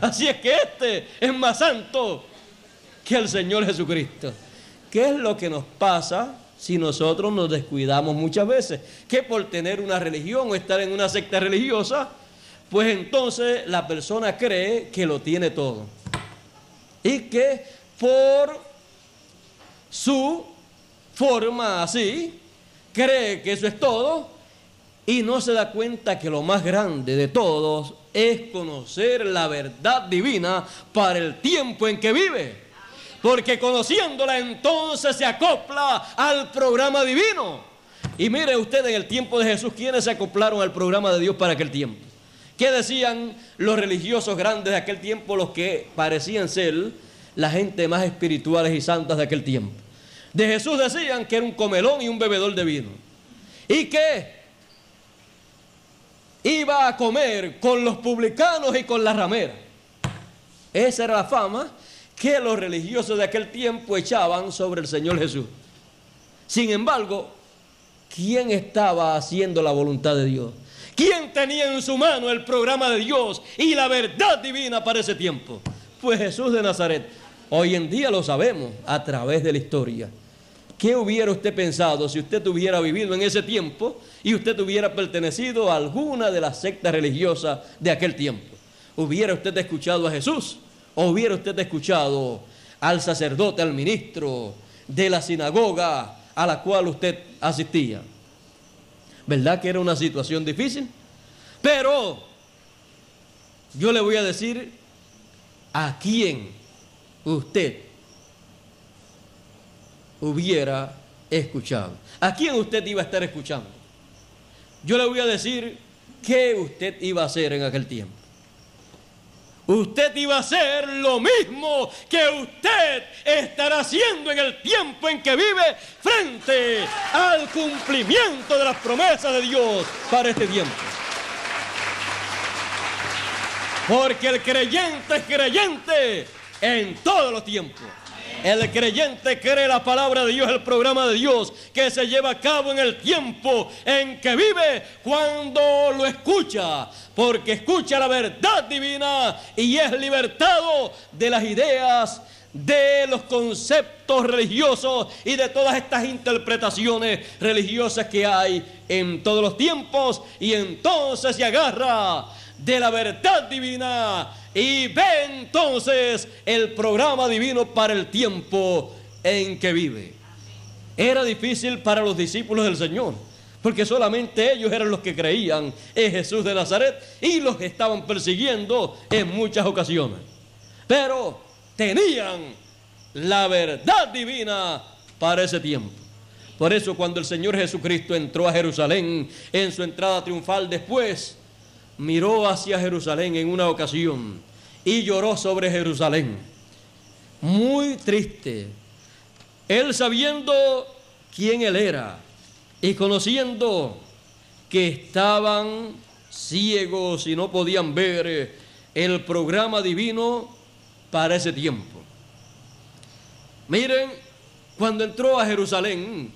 así es que este es más santo que el Señor Jesucristo. ¿Qué es lo que nos pasa si nosotros nos descuidamos muchas veces? Que por tener una religión o estar en una secta religiosa, pues entonces la persona cree que lo tiene todo, y que por su forma así cree que eso es todo, y no se da cuenta que lo más grande de todos es conocer la verdad divina para el tiempo en que vive. Porque conociéndola entonces se acopla al programa divino. Y mire usted, en el tiempo de Jesús, ¿quiénes se acoplaron al programa de Dios para aquel tiempo? ¿Qué decían los religiosos grandes de aquel tiempo, los que parecían ser la gente más espirituales y santas de aquel tiempo? De Jesús decían que era un comelón y un bebedor de vino, y que iba a comer con los publicanos y con las rameras. Esa era la fama que los religiosos de aquel tiempo echaban sobre el Señor Jesús. Sin embargo, ¿quién estaba haciendo la voluntad de Dios? ¿Quién tenía en su mano el programa de Dios y la verdad divina para ese tiempo? Pues Jesús de Nazaret. Hoy en día lo sabemos a través de la historia. ¿Qué hubiera usted pensado si usted hubiera vivido en ese tiempo y usted hubiera pertenecido a alguna de las sectas religiosas de aquel tiempo? ¿Hubiera usted escuchado a Jesús? ¿O hubiera usted escuchado al sacerdote, al ministro de la sinagoga a la cual usted asistía? ¿Verdad que era una situación difícil? Pero yo le voy a decir a quién usted hubiera escuchado. ¿A quién usted iba a estar escuchando? Yo le voy a decir qué usted iba a hacer en aquel tiempo. Usted iba a hacer lo mismo que usted estará haciendo en el tiempo en que vive, frente al cumplimiento de las promesas de Dios para este tiempo. Porque el creyente es creyente en todos los tiempos. El creyente cree la palabra de Dios, el programa de Dios que se lleva a cabo en el tiempo en que vive, cuando lo escucha, porque escucha la verdad divina y es libertado de las ideas, de los conceptos religiosos y de todas estas interpretaciones religiosas que hay en todos los tiempos, y entonces se agarra de la verdad divina y ve entonces el programa divino para el tiempo en que vive. Era difícil para los discípulos del Señor, porque solamente ellos eran los que creían en Jesús de Nazaret y los estaban persiguiendo en muchas ocasiones. Pero tenían la verdad divina para ese tiempo. Por eso, cuando el Señor Jesucristo entró a Jerusalén en su entrada triunfal, después miró hacia Jerusalén en una ocasión y lloró sobre Jerusalén, muy triste. Él, sabiendo quién él era y conociendo que estaban ciegos y no podían ver el programa divino para ese tiempo. Miren, cuando entró a Jerusalén,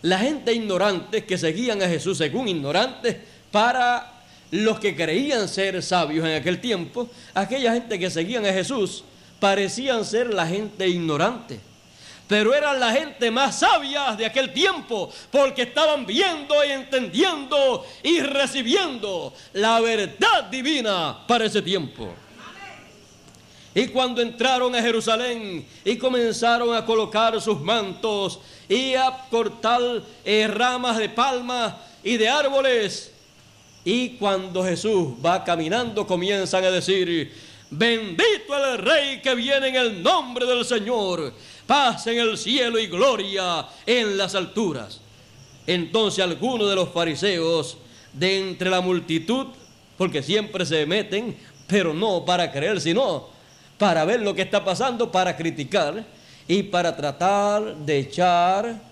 la gente ignorante que seguían a Jesús, según ignorantes para los que creían ser sabios en aquel tiempo, aquella gente que seguían a Jesús parecían ser la gente ignorante, pero eran la gente más sabia de aquel tiempo, porque estaban viendo y entendiendo y recibiendo la verdad divina para ese tiempo. Y cuando entraron a Jerusalén y comenzaron a colocar sus mantos y a cortar ramas de palmas y de árboles, Y cuando Jesús va caminando, comienzan a decir: bendito el Rey que viene en el nombre del Señor, paz en el cielo y gloria en las alturas. Entonces algunos de los fariseos de entre la multitud, porque siempre se meten, pero no para creer, sino para ver lo que está pasando, para criticar y para tratar de echar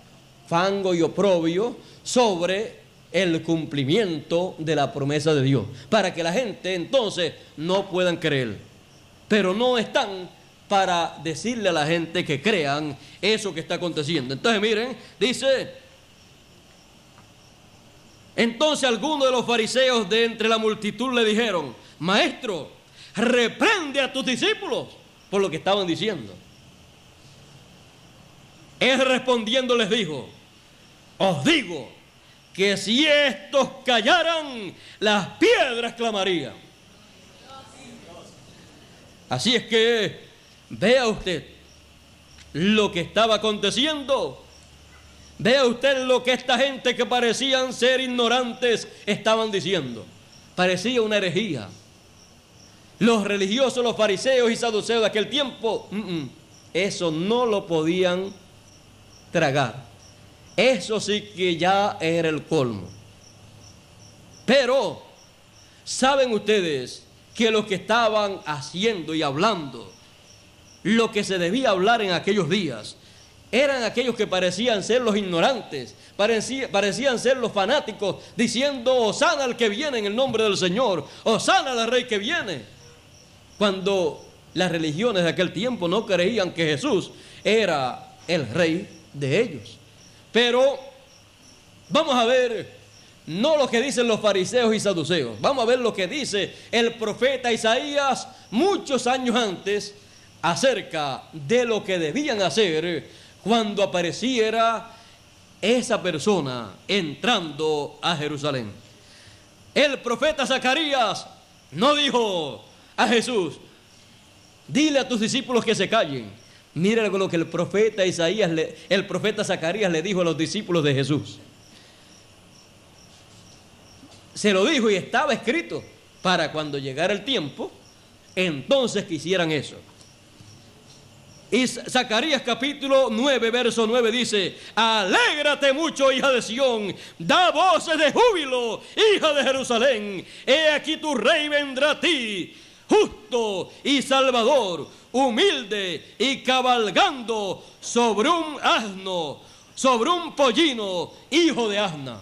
fango y oprobio sobre el cumplimiento de la promesa de Dios, para que la gente entonces no puedan creer. Pero no están para decirle a la gente que crean eso que está aconteciendo. Entonces miren, dice: entonces algunos de los fariseos de entre la multitud le dijeron: maestro, reprende a tus discípulos por lo que estaban diciendo. Él respondiendo les dijo: os digo que si estos callaran, las piedras clamarían. Así es que vea usted lo que estaba aconteciendo. Vea usted lo que esta gente que parecían ser ignorantes estaban diciendo. Parecía una herejía. Los religiosos, los fariseos y saduceos de aquel tiempo, eso no lo podían tragar. Eso sí que ya era el colmo. Pero, ¿saben ustedes que los que estaban haciendo y hablando lo que se debía hablar en aquellos días eran aquellos que parecían ser los ignorantes, parecían ser los fanáticos, diciendo: hosana al que viene en el nombre del Señor, hosana al Rey que viene? Cuando las religiones de aquel tiempo no creían que Jesús era el Rey de ellos. Pero vamos a ver no lo que dicen los fariseos y saduceos, vamos a ver lo que dice el profeta Isaías muchos años antes acerca de lo que debían hacer cuando apareciera esa persona entrando a Jerusalén. El profeta Zacarías no dijo a Jesús: dile a tus discípulos que se callen. Mira lo que el profeta Zacarías le dijo a los discípulos de Jesús. Se lo dijo y estaba escrito para cuando llegara el tiempo, entonces que hicieran eso. Y Zacarías capítulo 9, verso 9 dice: alégrate mucho, hija de Sión, da voces de júbilo, hija de Jerusalén. He aquí tu rey vendrá a ti, justo y salvador, humilde y cabalgando sobre un asno, sobre un pollino, hijo de asna.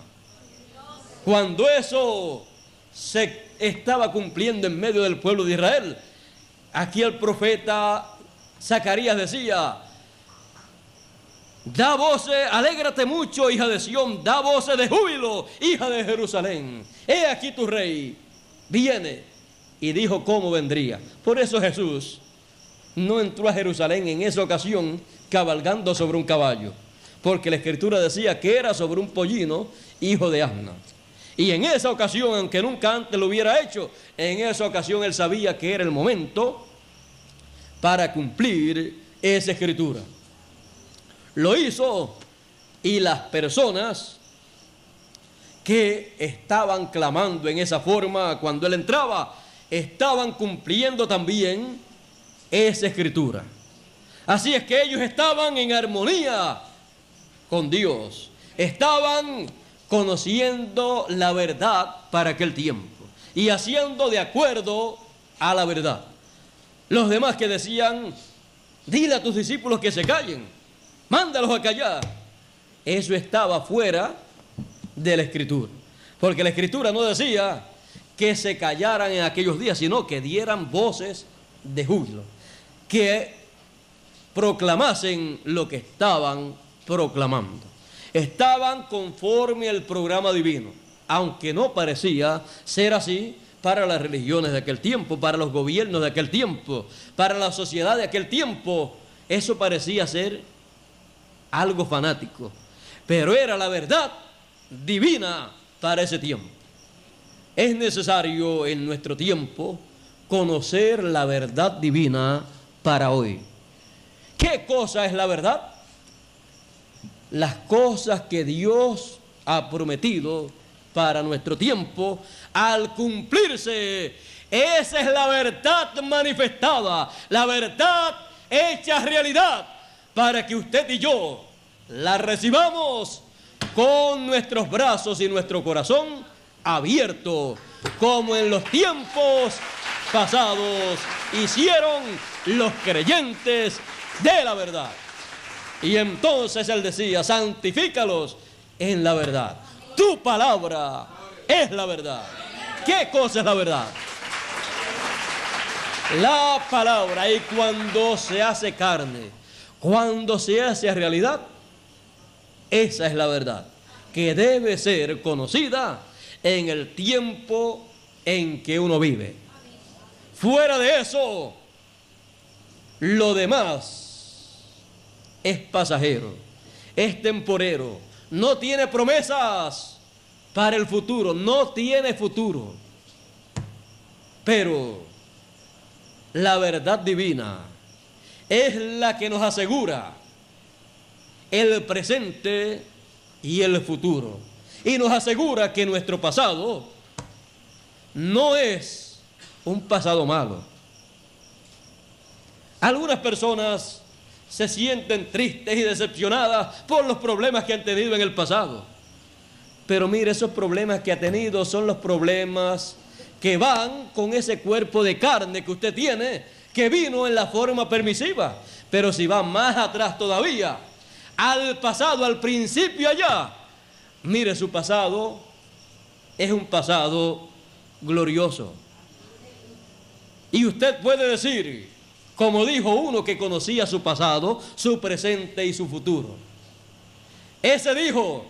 Cuando eso se estaba cumpliendo en medio del pueblo de Israel, aquí el profeta Zacarías decía: da voces, alégrate mucho, hija de Sión, da voces de júbilo, hija de Jerusalén. He aquí tu rey viene. Y dijo cómo vendría. Por eso Jesús no entró a Jerusalén en esa ocasión cabalgando sobre un caballo, porque la Escritura decía que era sobre un pollino, hijo de asna. Y en esa ocasión, aunque nunca antes lo hubiera hecho, en esa ocasión él sabía que era el momento para cumplir esa Escritura. Lo hizo, y las personas que estaban clamando en esa forma cuando él entraba estaban cumpliendo también esa Escritura. Así es que ellos estaban en armonía con Dios, estaban conociendo la verdad para aquel tiempo y haciendo de acuerdo a la verdad. Los demás que decían: dile a tus discípulos que se callen, mándalos a callar, eso estaba fuera de la Escritura, porque la Escritura no decía que se callaran en aquellos días, sino que dieran voces de júbilo, que proclamasen lo que estaban proclamando. Estaban conforme al programa divino, aunque no parecía ser así para las religiones de aquel tiempo, para los gobiernos de aquel tiempo, para la sociedad de aquel tiempo. Eso parecía ser algo fanático, pero era la verdad divina para ese tiempo. Es necesario en nuestro tiempo conocer la verdad divina para hoy. ¿Qué cosa es la verdad? Las cosas que Dios ha prometido para nuestro tiempo al cumplirse. Esa es la verdad manifestada, la verdad hecha realidad, para que usted y yo la recibamos con nuestros brazos y nuestro corazón abierto, como en los tiempos pasados hicieron los creyentes de la verdad. Y entonces él decía: santifícalos en la verdad. Tu palabra es la verdad. ¿Qué cosa es la verdad? La palabra. Y cuando se hace carne, cuando se hace realidad, esa es la verdad, que debe ser conocida en el tiempo en que uno vive. Fuera de eso, lo demás es pasajero, es temporero, no tiene promesas para el futuro, no tiene futuro. Pero la verdad divina es la que nos asegura el presente y el futuro, y nos asegura que nuestro pasado no es un pasado malo. Algunas personas se sienten tristes y decepcionadas por los problemas que han tenido en el pasado. Pero mire, esos problemas que ha tenido son los problemas que van con ese cuerpo de carne que usted tiene, que vino en la forma permisiva. Pero si va más atrás todavía, al pasado, al principio allá, mire, su pasado es un pasado glorioso. Y usted puede decir, como dijo uno que conocía su pasado, su presente y su futuro. Ese dijo: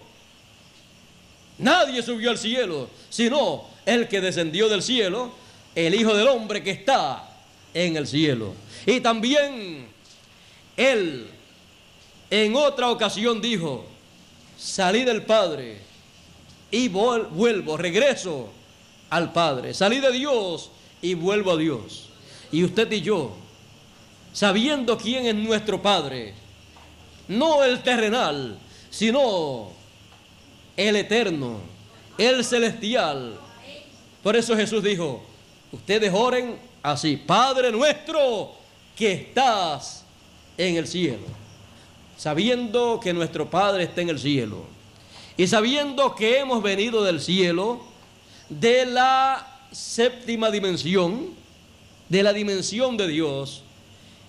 nadie subió al cielo, sino el que descendió del cielo, el Hijo del Hombre que está en el cielo. Y también él en otra ocasión dijo: salí del Padre y vuelvo, regreso al Padre. Salí de Dios y vuelvo a Dios. Y usted y yo, sabiendo quién es nuestro Padre, no el terrenal, sino el eterno, el celestial. Por eso Jesús dijo: ustedes oren así: Padre nuestro que estás en el cielo. Sabiendo que nuestro Padre está en el cielo, y sabiendo que hemos venido del cielo, de la séptima dimensión, de la dimensión de Dios,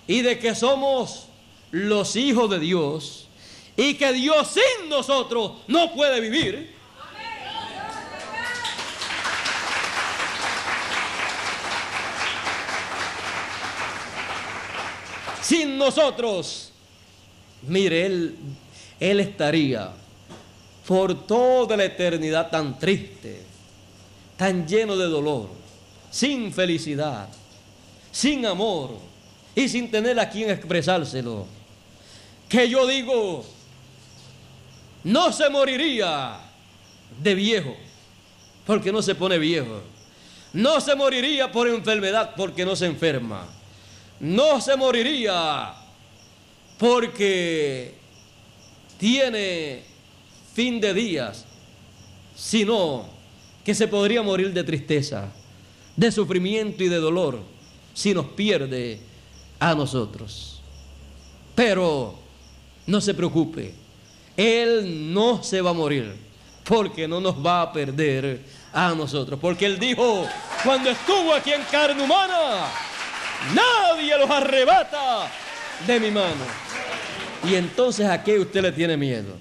y de que somos los hijos de Dios, y que Dios sin nosotros no puede vivir. Sin nosotros, mire, Él estaría por toda la eternidad tan triste, tan lleno de dolor, sin felicidad, sin amor y sin tener a quien expresárselo. Que yo digo, no se moriría de viejo, porque no se pone viejo. No se moriría por enfermedad, porque no se enferma. No se moriría porque tiene fin de días, sino que se podría morir de tristeza, de sufrimiento y de dolor, si nos pierde a nosotros. Pero no se preocupe, Él no se va a morir, porque no nos va a perder a nosotros. Porque Él dijo, cuando estuvo aquí en carne humana: nadie los arrebata de mi mano. Y entonces, ¿a qué usted le tiene miedo?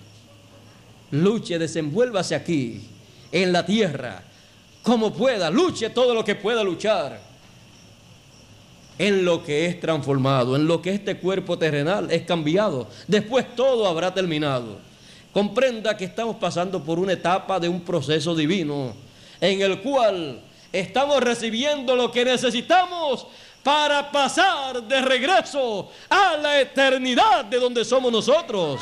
Luche, desenvuélvase aquí, en la tierra, como pueda. Luche todo lo que pueda luchar, en lo que es transformado, en lo que este cuerpo terrenal es cambiado. Después todo habrá terminado. Comprenda que estamos pasando por una etapa de un proceso divino, en el cual estamos recibiendo lo que necesitamos para pasar de regreso a la eternidad de donde somos nosotros.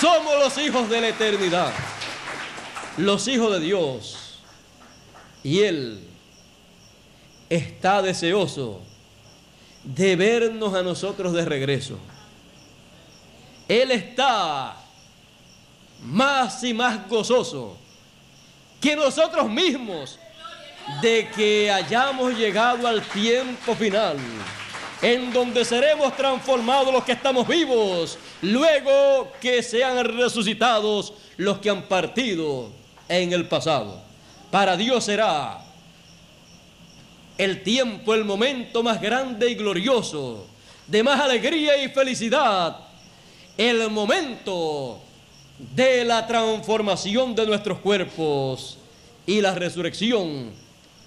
Somos los hijos de la eternidad, los hijos de Dios, y Él está deseoso de vernos a nosotros de regreso. Él está más y más gozoso que nosotros mismos de que hayamos llegado al tiempo final, en donde seremos transformados los que estamos vivos, luego que sean resucitados los que han partido en el pasado. Para Dios será el tiempo, el momento más grande y glorioso, de más alegría y felicidad, el momento de la transformación de nuestros cuerpos y la resurrección,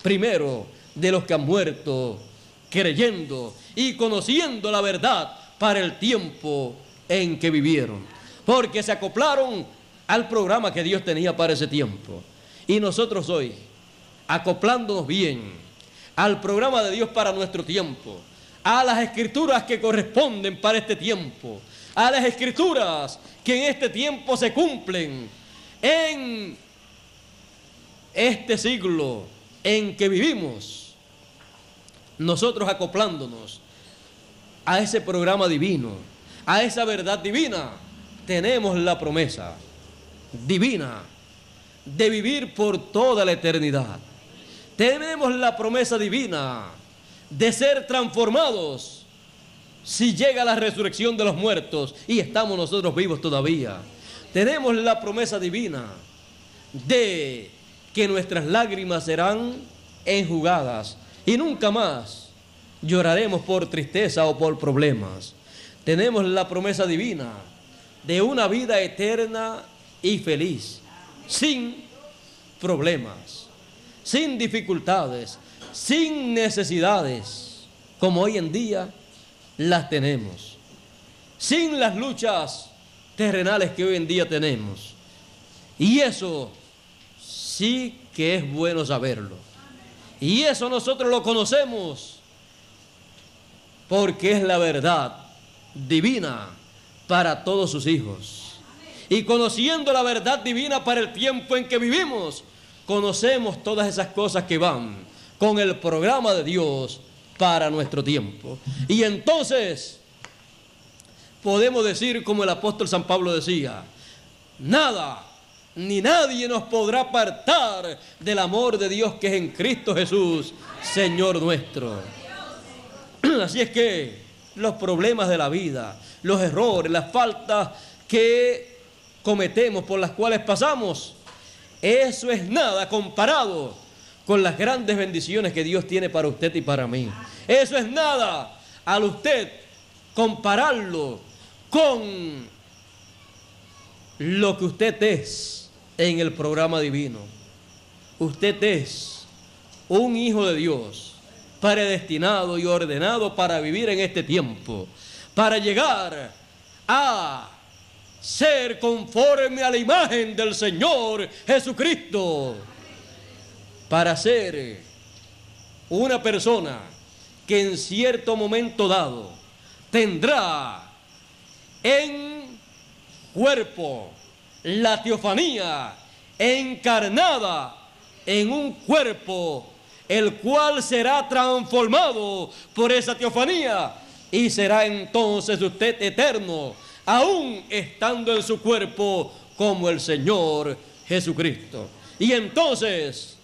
primero, de los que han muerto, creyendo y conociendo la verdad para el tiempo en que vivieron, porque se acoplaron al programa que Dios tenía para ese tiempo. Y nosotros hoy, acoplándonos bien al programa de Dios para nuestro tiempo, a las escrituras que corresponden para este tiempo, a las escrituras que en este tiempo se cumplen, en este siglo en que vivimos, nosotros acoplándonos a ese programa divino, a esa verdad divina, tenemos la promesa divina de vivir por toda la eternidad. Tenemos la promesa divina de ser transformados si llega la resurrección de los muertos y estamos nosotros vivos todavía. Tenemos la promesa divina de que nuestras lágrimas serán enjugadas y nunca más lloraremos por tristeza o por problemas. Tenemos la promesa divina de una vida eterna y feliz, sin problemas, sin dificultades, sin necesidades, como hoy en día las tenemos, sin las luchas terrenales que hoy en día tenemos. Y eso sí que es bueno saberlo. Y eso nosotros lo conocemos porque es la verdad divina para todos sus hijos. Y conociendo la verdad divina para el tiempo en que vivimos, conocemos todas esas cosas que van con el programa de Dios para nuestro tiempo. Y entonces podemos decir como el apóstol San Pablo decía: nada ni nadie nos podrá apartar del amor de Dios que es en Cristo Jesús, Señor nuestro. Así es que los problemas de la vida, los errores, las faltas que cometemos, por las cuales pasamos, eso es nada comparado con las grandes bendiciones que Dios tiene para usted y para mí. Eso es nada al usted compararlo con lo que usted es en el programa divino. Usted es un hijo de Dios, predestinado y ordenado para vivir en este tiempo, para llegar a ser conforme a la imagen del Señor Jesucristo, para ser una persona que en cierto momento dado tendrá en cuerpo la teofanía encarnada en un cuerpo, el cual será transformado por esa teofanía y será entonces usted eterno, aún estando en su cuerpo como el Señor Jesucristo. Y entonces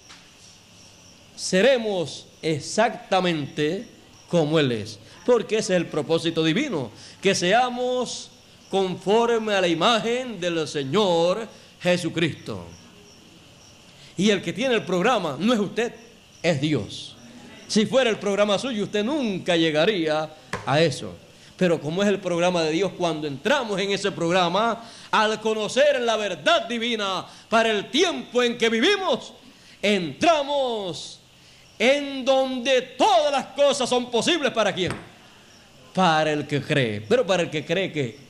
seremos exactamente como Él es, porque ese es el propósito divino, que seamos conforme a la imagen del Señor Jesucristo. Y el que tiene el programa no es usted, es Dios. Si fuera el programa suyo, usted nunca llegaría a eso. Pero como es el programa de Dios, cuando entramos en ese programa, al conocer la verdad divina para el tiempo en que vivimos, entramos en donde todas las cosas son posibles. ¿Para quién? Para el que cree. Pero para el que cree, ¿qué?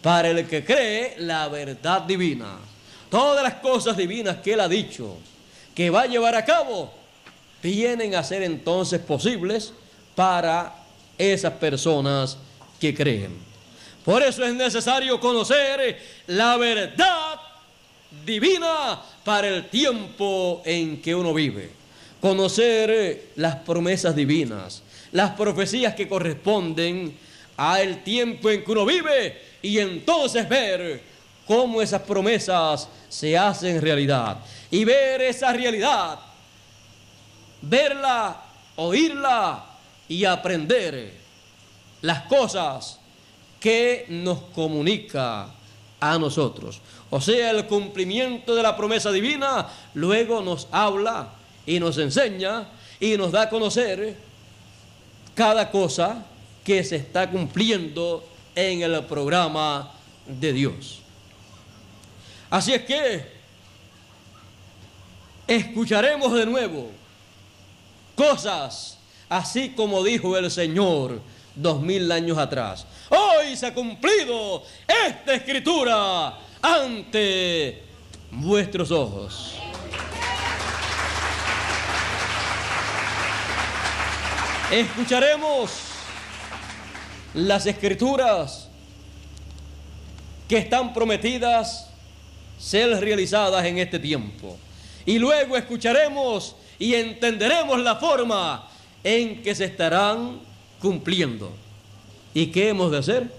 Para el que cree la verdad divina. Todas las cosas divinas que Él ha dicho que va a llevar a cabo, vienen a ser entonces posibles para esas personas que creen. Por eso es necesario conocer la verdad divina para el tiempo en que uno vive. Conocer las promesas divinas, las profecías que corresponden al tiempo en que uno vive, y entonces ver cómo esas promesas se hacen realidad. Y ver esa realidad, verla, oírla y aprender las cosas que nos comunica a nosotros. O sea, el cumplimiento de la promesa divina luego nos habla y nos enseña y nos da a conocer cada cosa que se está cumpliendo en el programa de Dios. Así es que escucharemos de nuevo cosas así como dijo el Señor 2000 años atrás. Hoy se ha cumplido esta escritura ante vuestros ojos. Escucharemos las escrituras que están prometidas ser realizadas en este tiempo. Y luego escucharemos y entenderemos la forma en que se estarán cumpliendo. ¿Y qué hemos de hacer?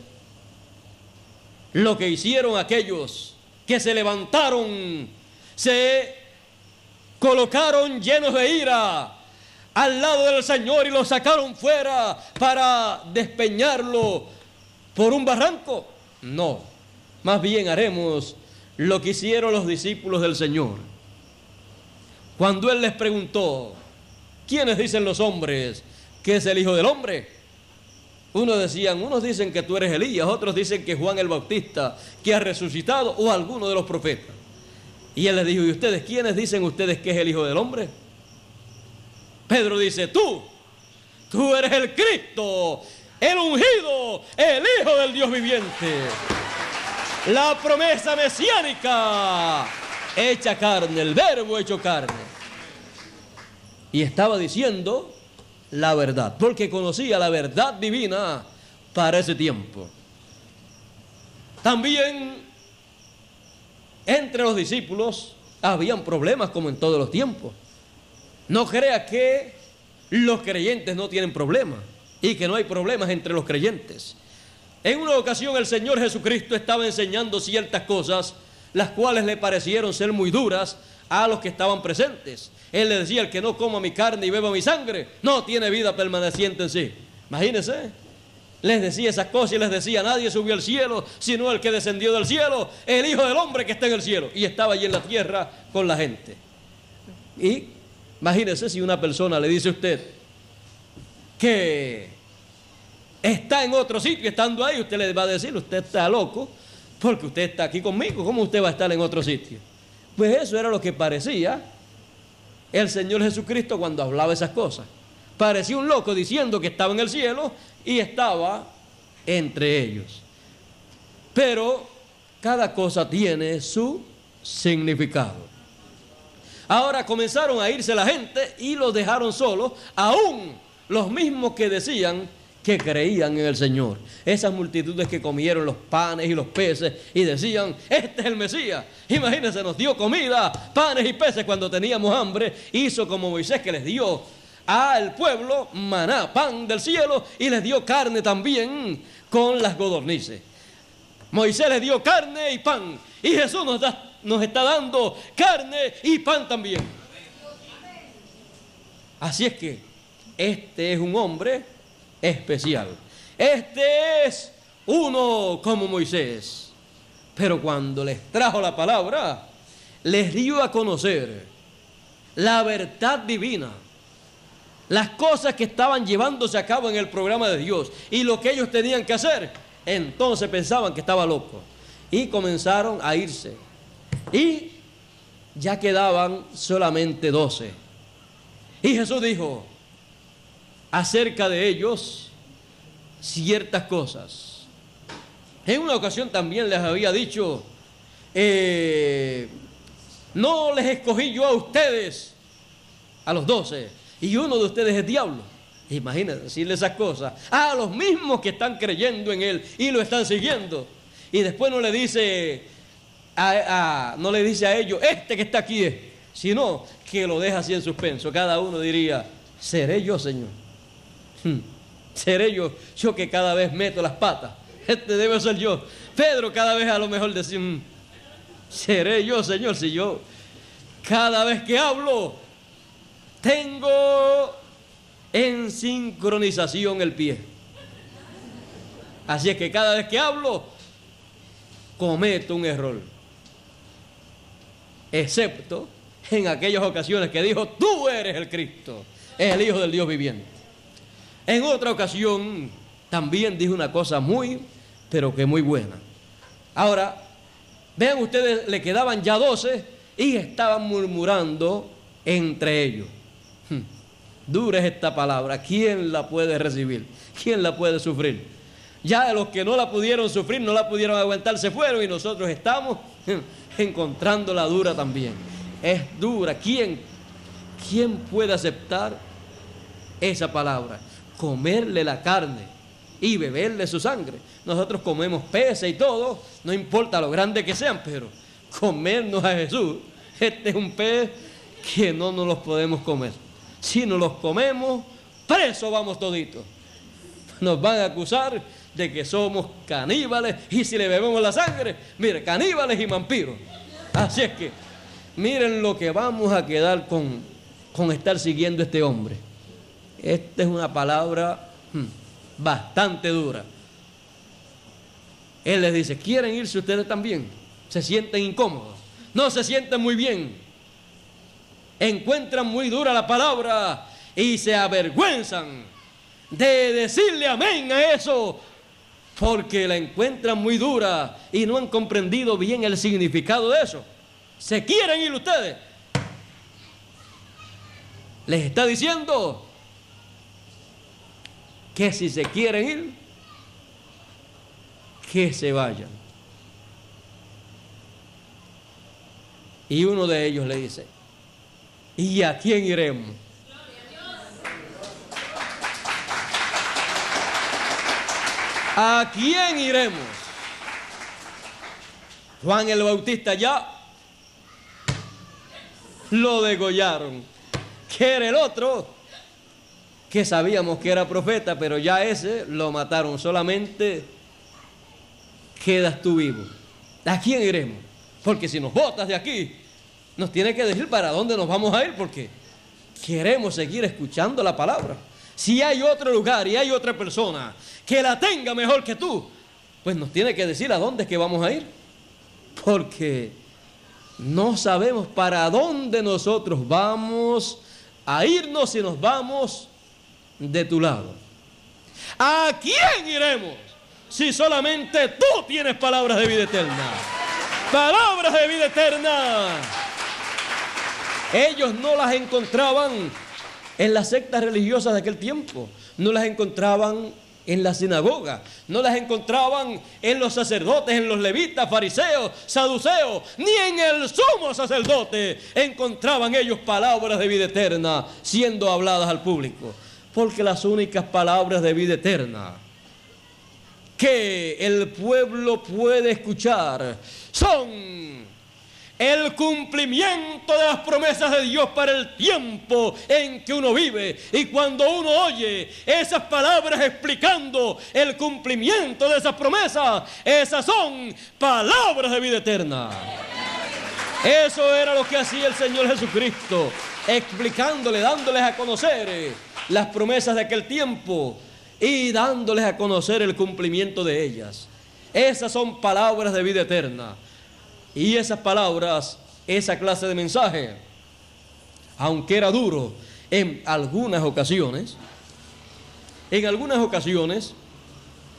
Lo que hicieron aquellos que se levantaron, se colocaron llenos de ira al lado del Señor y lo sacaron fuera para despeñarlo por un barranco. No, más bien haremos lo que hicieron los discípulos del Señor. Cuando Él les preguntó, ¿quiénes dicen los hombres que es el Hijo del Hombre? Unos dicen que tú eres Elías, otros dicen que Juan el Bautista, que ha resucitado, o alguno de los profetas. Y Él les dijo, ¿y ustedes quiénes dicen ustedes que es el Hijo del Hombre? Pedro dice, tú eres el Cristo, el ungido, el Hijo del Dios viviente. La promesa mesiánica hecha carne, el verbo hecho carne. Y estaba diciendo la verdad, porque conocía la verdad divina para ese tiempo. También entre los discípulos habían problemas como en todos los tiempos. No crea que los creyentes no tienen problemas y que no hay problemas entre los creyentes. En una ocasión el Señor Jesucristo estaba enseñando ciertas cosas, las cuales le parecieron ser muy duras a los que estaban presentes. Él le decía, el que no coma mi carne y beba mi sangre, no tiene vida permaneciente en sí. Imagínense, les decía esas cosas y les decía, nadie subió al cielo, sino el que descendió del cielo, el Hijo del Hombre que está en el cielo. Y estaba allí en la tierra con la gente. Y imagínense si una persona le dice a usted que está en otro sitio, estando ahí, usted le va a decir, usted está loco, porque usted está aquí conmigo, ¿cómo usted va a estar en otro sitio? Pues eso era lo que parecía el Señor Jesucristo cuando hablaba esas cosas. Parecía un loco diciendo que estaba en el cielo y estaba entre ellos. Pero cada cosa tiene su significado. Ahora comenzaron a irse la gente y los dejaron solos, aún los mismos que decían que creían en el Señor. Esas multitudes que comieron los panes y los peces y decían, este es el Mesías. Imagínense, nos dio comida, panes y peces cuando teníamos hambre. Hizo como Moisés, que les dio al pueblo maná, pan del cielo, y les dio carne también con las codornices. Moisés les dio carne y pan, y Jesús nos está dando carne y pan también. Así es que este es un hombre especial. Este es uno como Moisés. Pero cuando les trajo la palabra, les dio a conocer la verdad divina, las cosas que estaban llevándose a cabo en el programa de Dios y lo que ellos tenían que hacer. Entonces pensaban que estaba loco y comenzaron a irse. Y ya quedaban solamente 12. Y Jesús dijo acerca de ellos ciertas cosas. En una ocasión también les había dicho, no les escogí yo a ustedes, a los 12, y uno de ustedes es diablo. Imagínense decirle esas cosas a los mismos que están creyendo en él y lo están siguiendo. Y después no le dice a ellos, este que está aquí es, sino que lo deja así en suspenso. Cada uno diría, ¿seré yo, Señor? ¿Seré yo que cada vez meto las patas? Este debe ser yo. Pedro cada vez a lo mejor decía, Seré yo, Señor, si yo cada vez que hablo tengo en sincronización el pie. Así es que cada vez que hablo cometo un error, excepto en aquellas ocasiones que dijo: tú eres el Cristo, el Hijo del Dios viviente. En otra ocasión también dijo una cosa muy, pero que muy buena. Ahora, vean ustedes, le quedaban ya 12 y estaban murmurando entre ellos. Dura es esta palabra, ¿quién la puede recibir? ¿Quién la puede sufrir? Ya los que no la pudieron sufrir, no la pudieron aguantar, se fueron, y nosotros estamos encontrándola dura también. Es dura. ¿Quién puede aceptar esa palabra? Comerle la carne y beberle su sangre. Nosotros comemos peces y todo, no importa lo grande que sean, pero comernos a Jesús, este es un pez que no nos los podemos comer. Si nos los comemos, presos vamos toditos. Nos van a acusar de que somos caníbales, y si le bebemos la sangre, mire, caníbales y vampiros. Así es que miren lo que vamos a quedar con estar siguiendo a este hombre. Esta es una palabra bastante dura. Él les dice: ¿quieren irse ustedes también? ¿Se sienten incómodos? No se sienten muy bien. Encuentran muy dura la palabra y se avergüenzan de decirle amén a eso, porque la encuentran muy dura y no han comprendido bien el significado de eso. ¿Se quieren ir ustedes? Les está diciendo que si se quieren ir, que se vayan. Y uno de ellos le dice: ¿y a quién iremos? ¿A quién iremos? Juan el Bautista ya lo degollaron, que era el otro, que sabíamos que era profeta, pero ya ese lo mataron. Solamente quedas tú vivo. ¿A quién iremos? Porque si nos botas de aquí, nos tiene que decir para dónde nos vamos a ir, porque queremos seguir escuchando la palabra. Si hay otro lugar y hay otra persona que la tenga mejor que tú, pues nos tiene que decir a dónde es que vamos a ir, porque no sabemos para dónde nosotros vamos a irnos si nos vamos de tu lado. ¿A quién iremos si solamente tú tienes palabras de vida eterna? Palabras de vida eterna. Ellos no las encontraban en las sectas religiosas de aquel tiempo, no las encontraban en la sinagoga, no las encontraban en los sacerdotes, en los levitas, fariseos, saduceos, ni en el sumo sacerdote encontraban ellos palabras de vida eterna siendo habladas al público, porque las únicas palabras de vida eterna que el pueblo puede escuchar son el cumplimiento de las promesas de Dios para el tiempo en que uno vive. Y cuando uno oye esas palabras explicando el cumplimiento de esas promesas, esas son palabras de vida eterna. Eso era lo que hacía el Señor Jesucristo, explicándole, dándoles a conocer las promesas de aquel tiempo y dándoles a conocer el cumplimiento de ellas. Esas son palabras de vida eterna. Y esas palabras, esa clase de mensaje, aunque era duro en algunas ocasiones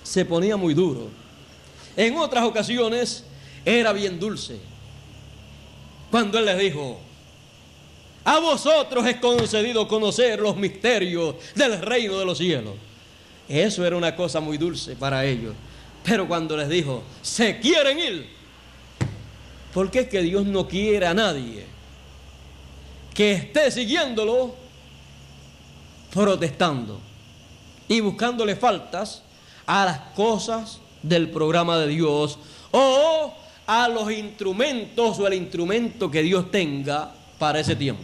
se ponía muy duro. En otras ocasiones era bien dulce. Cuando Él les dijo: a vosotros es concedido conocer los misterios del reino de los cielos. Eso era una cosa muy dulce para ellos. Pero cuando les dijo: ¿se quieren ir? Porque es que Dios no quiere a nadie que esté siguiéndolo protestando y buscándole faltas a las cosas del programa de Dios o a los instrumentos o el instrumento que Dios tenga para ese tiempo.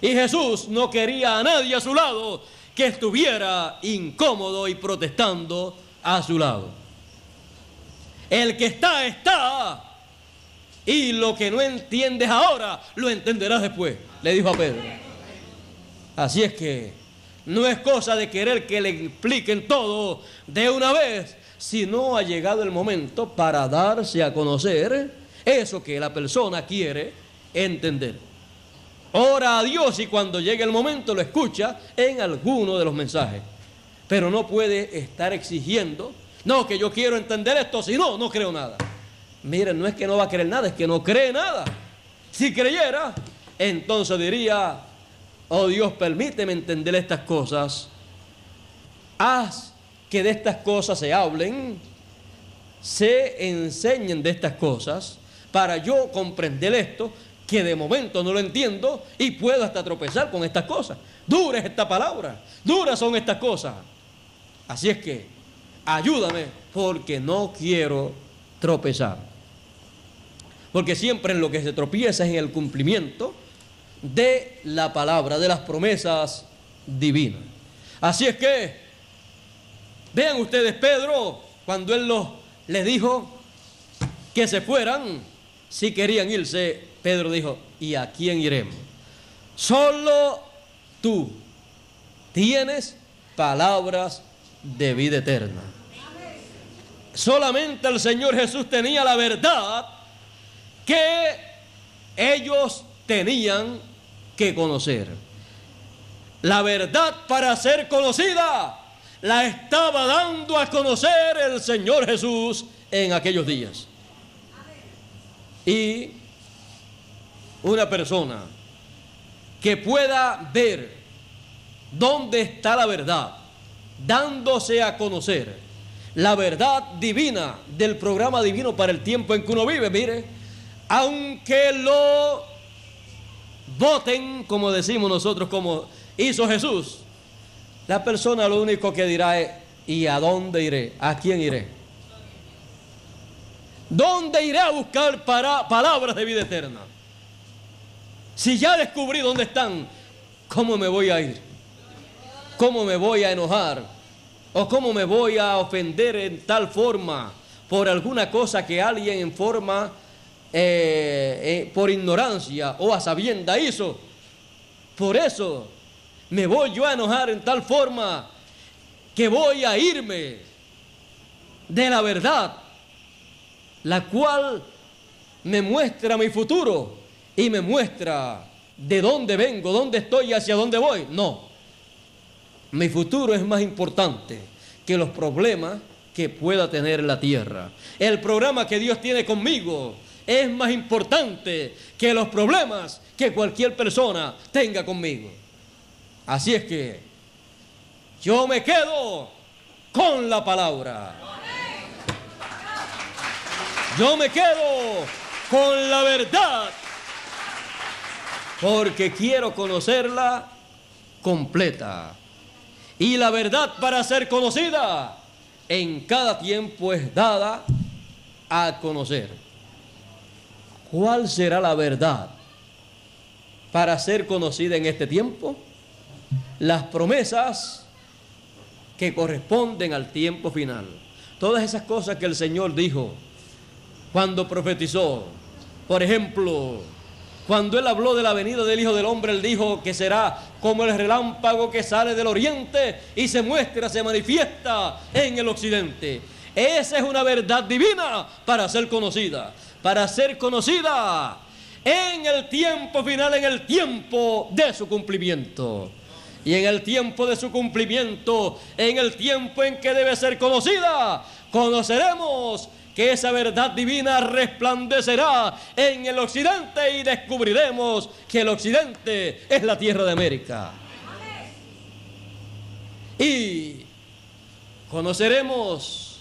Y Jesús no quería a nadie a su lado que estuviera incómodo y protestando a su lado. El que está, está. y lo que no entiendes ahora, lo entenderás después, le dijo a Pedro. Así es que no es cosa de querer que le expliquen todo de una vez, sino ha llegado el momento para darse a conocer eso que la persona quiere entender. Ora a Dios y cuando llegue el momento lo escucha en alguno de los mensajes. Pero no puede estar exigiendo, no, que yo quiero entender esto, si no, no creo nada. Miren, no es que no va a creer nada, es que no cree nada. Si creyera, entonces diría, oh Dios, permíteme entender estas cosas. Haz que de estas cosas se hablen, se enseñen de estas cosas, para yo comprender esto, que de momento no lo entiendo y puedo hasta tropezar con estas cosas. Dura es esta palabra, duras son estas cosas. Así es que ayúdame porque no quiero tropezar. Porque siempre en lo que se tropieza es en el cumplimiento de la palabra, de las promesas divinas. Así es que vean ustedes, Pedro, cuando él les dijo que se fueran, si querían irse, Pedro dijo, ¿y a quién iremos? Solo tú tienes palabras de vida eterna. Solamente el Señor Jesús tenía la verdad que ellos tenían que conocer. La verdad para ser conocida la estaba dando a conocer el Señor Jesús en aquellos días. Y una persona que pueda ver dónde está la verdad, dándose a conocer la verdad divina del programa divino para el tiempo en que uno vive, mire, aunque lo voten, como decimos nosotros, como hizo Jesús, la persona lo único que dirá es, ¿y a dónde iré? ¿A quién iré? ¿Dónde iré a buscar palabras de vida eterna? Si ya descubrí dónde están, ¿cómo me voy a ir? ¿Cómo me voy a enojar? ¿O cómo me voy a ofender en tal forma por alguna cosa que alguien en forma, por ignorancia o a sabienda hizo? Por eso me voy yo a enojar en tal forma que voy a irme de la verdad, la cual me muestra mi futuro y me muestra de dónde vengo, dónde estoy y hacia dónde voy. No, mi futuro es más importante que los problemas que pueda tener la tierra. El programa que Dios tiene conmigo es más importante que los problemas que cualquier persona tenga conmigo. Así es que yo me quedo con la palabra. Yo me quedo con la verdad porque quiero conocerla completa. Y la verdad para ser conocida en cada tiempo es dada a conocer. ¿Cuál será la verdad para ser conocida en este tiempo? Las promesas que corresponden al tiempo final. Todas esas cosas que el Señor dijo cuando profetizó. Por ejemplo, cuando Él habló de la venida del Hijo del Hombre, Él dijo que será como el relámpago que sale del oriente y se muestra, se manifiesta en el occidente. Esa es una verdad divina para ser conocida. Para ser conocida en el tiempo final, en el tiempo de su cumplimiento. Y en el tiempo de su cumplimiento, en el tiempo en que debe ser conocida, conoceremos que esa verdad divina resplandecerá en el occidente y descubriremos que el occidente es la tierra de América. Y conoceremos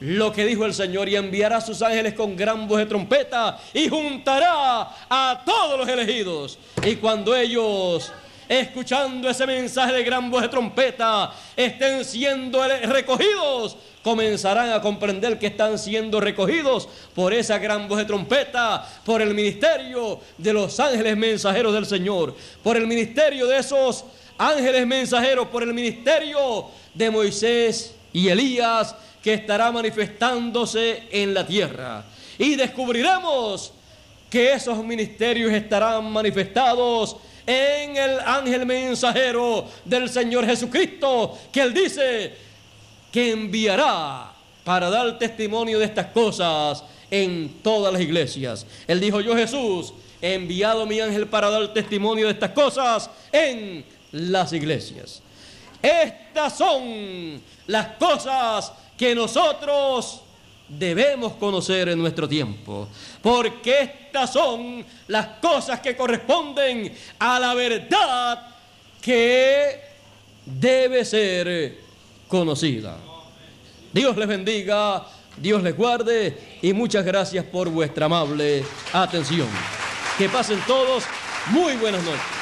lo que dijo el Señor: y enviará a sus ángeles con gran voz de trompeta y juntará a todos los elegidos. Y cuando ellos, escuchando ese mensaje de gran voz de trompeta, estén siendo recogidos, comenzarán a comprender que están siendo recogidos por esa gran voz de trompeta, por el ministerio de los ángeles mensajeros del Señor, por el ministerio de esos ángeles mensajeros, por el ministerio de Moisés y Elías, que estará manifestándose en la tierra. Y descubriremos que esos ministerios estarán manifestados en el ángel mensajero del Señor Jesucristo, que Él dice que enviará para dar testimonio de estas cosas en todas las iglesias. Él dijo: yo, Jesús, he enviado mi ángel para dar testimonio de estas cosas en las iglesias. Estas son las cosas que nosotros debemos conocer en nuestro tiempo, porque estas son las cosas que corresponden a la verdad que debe ser conocida. Dios les bendiga, Dios les guarde y muchas gracias por vuestra amable atención. Que pasen todos muy buenas noches.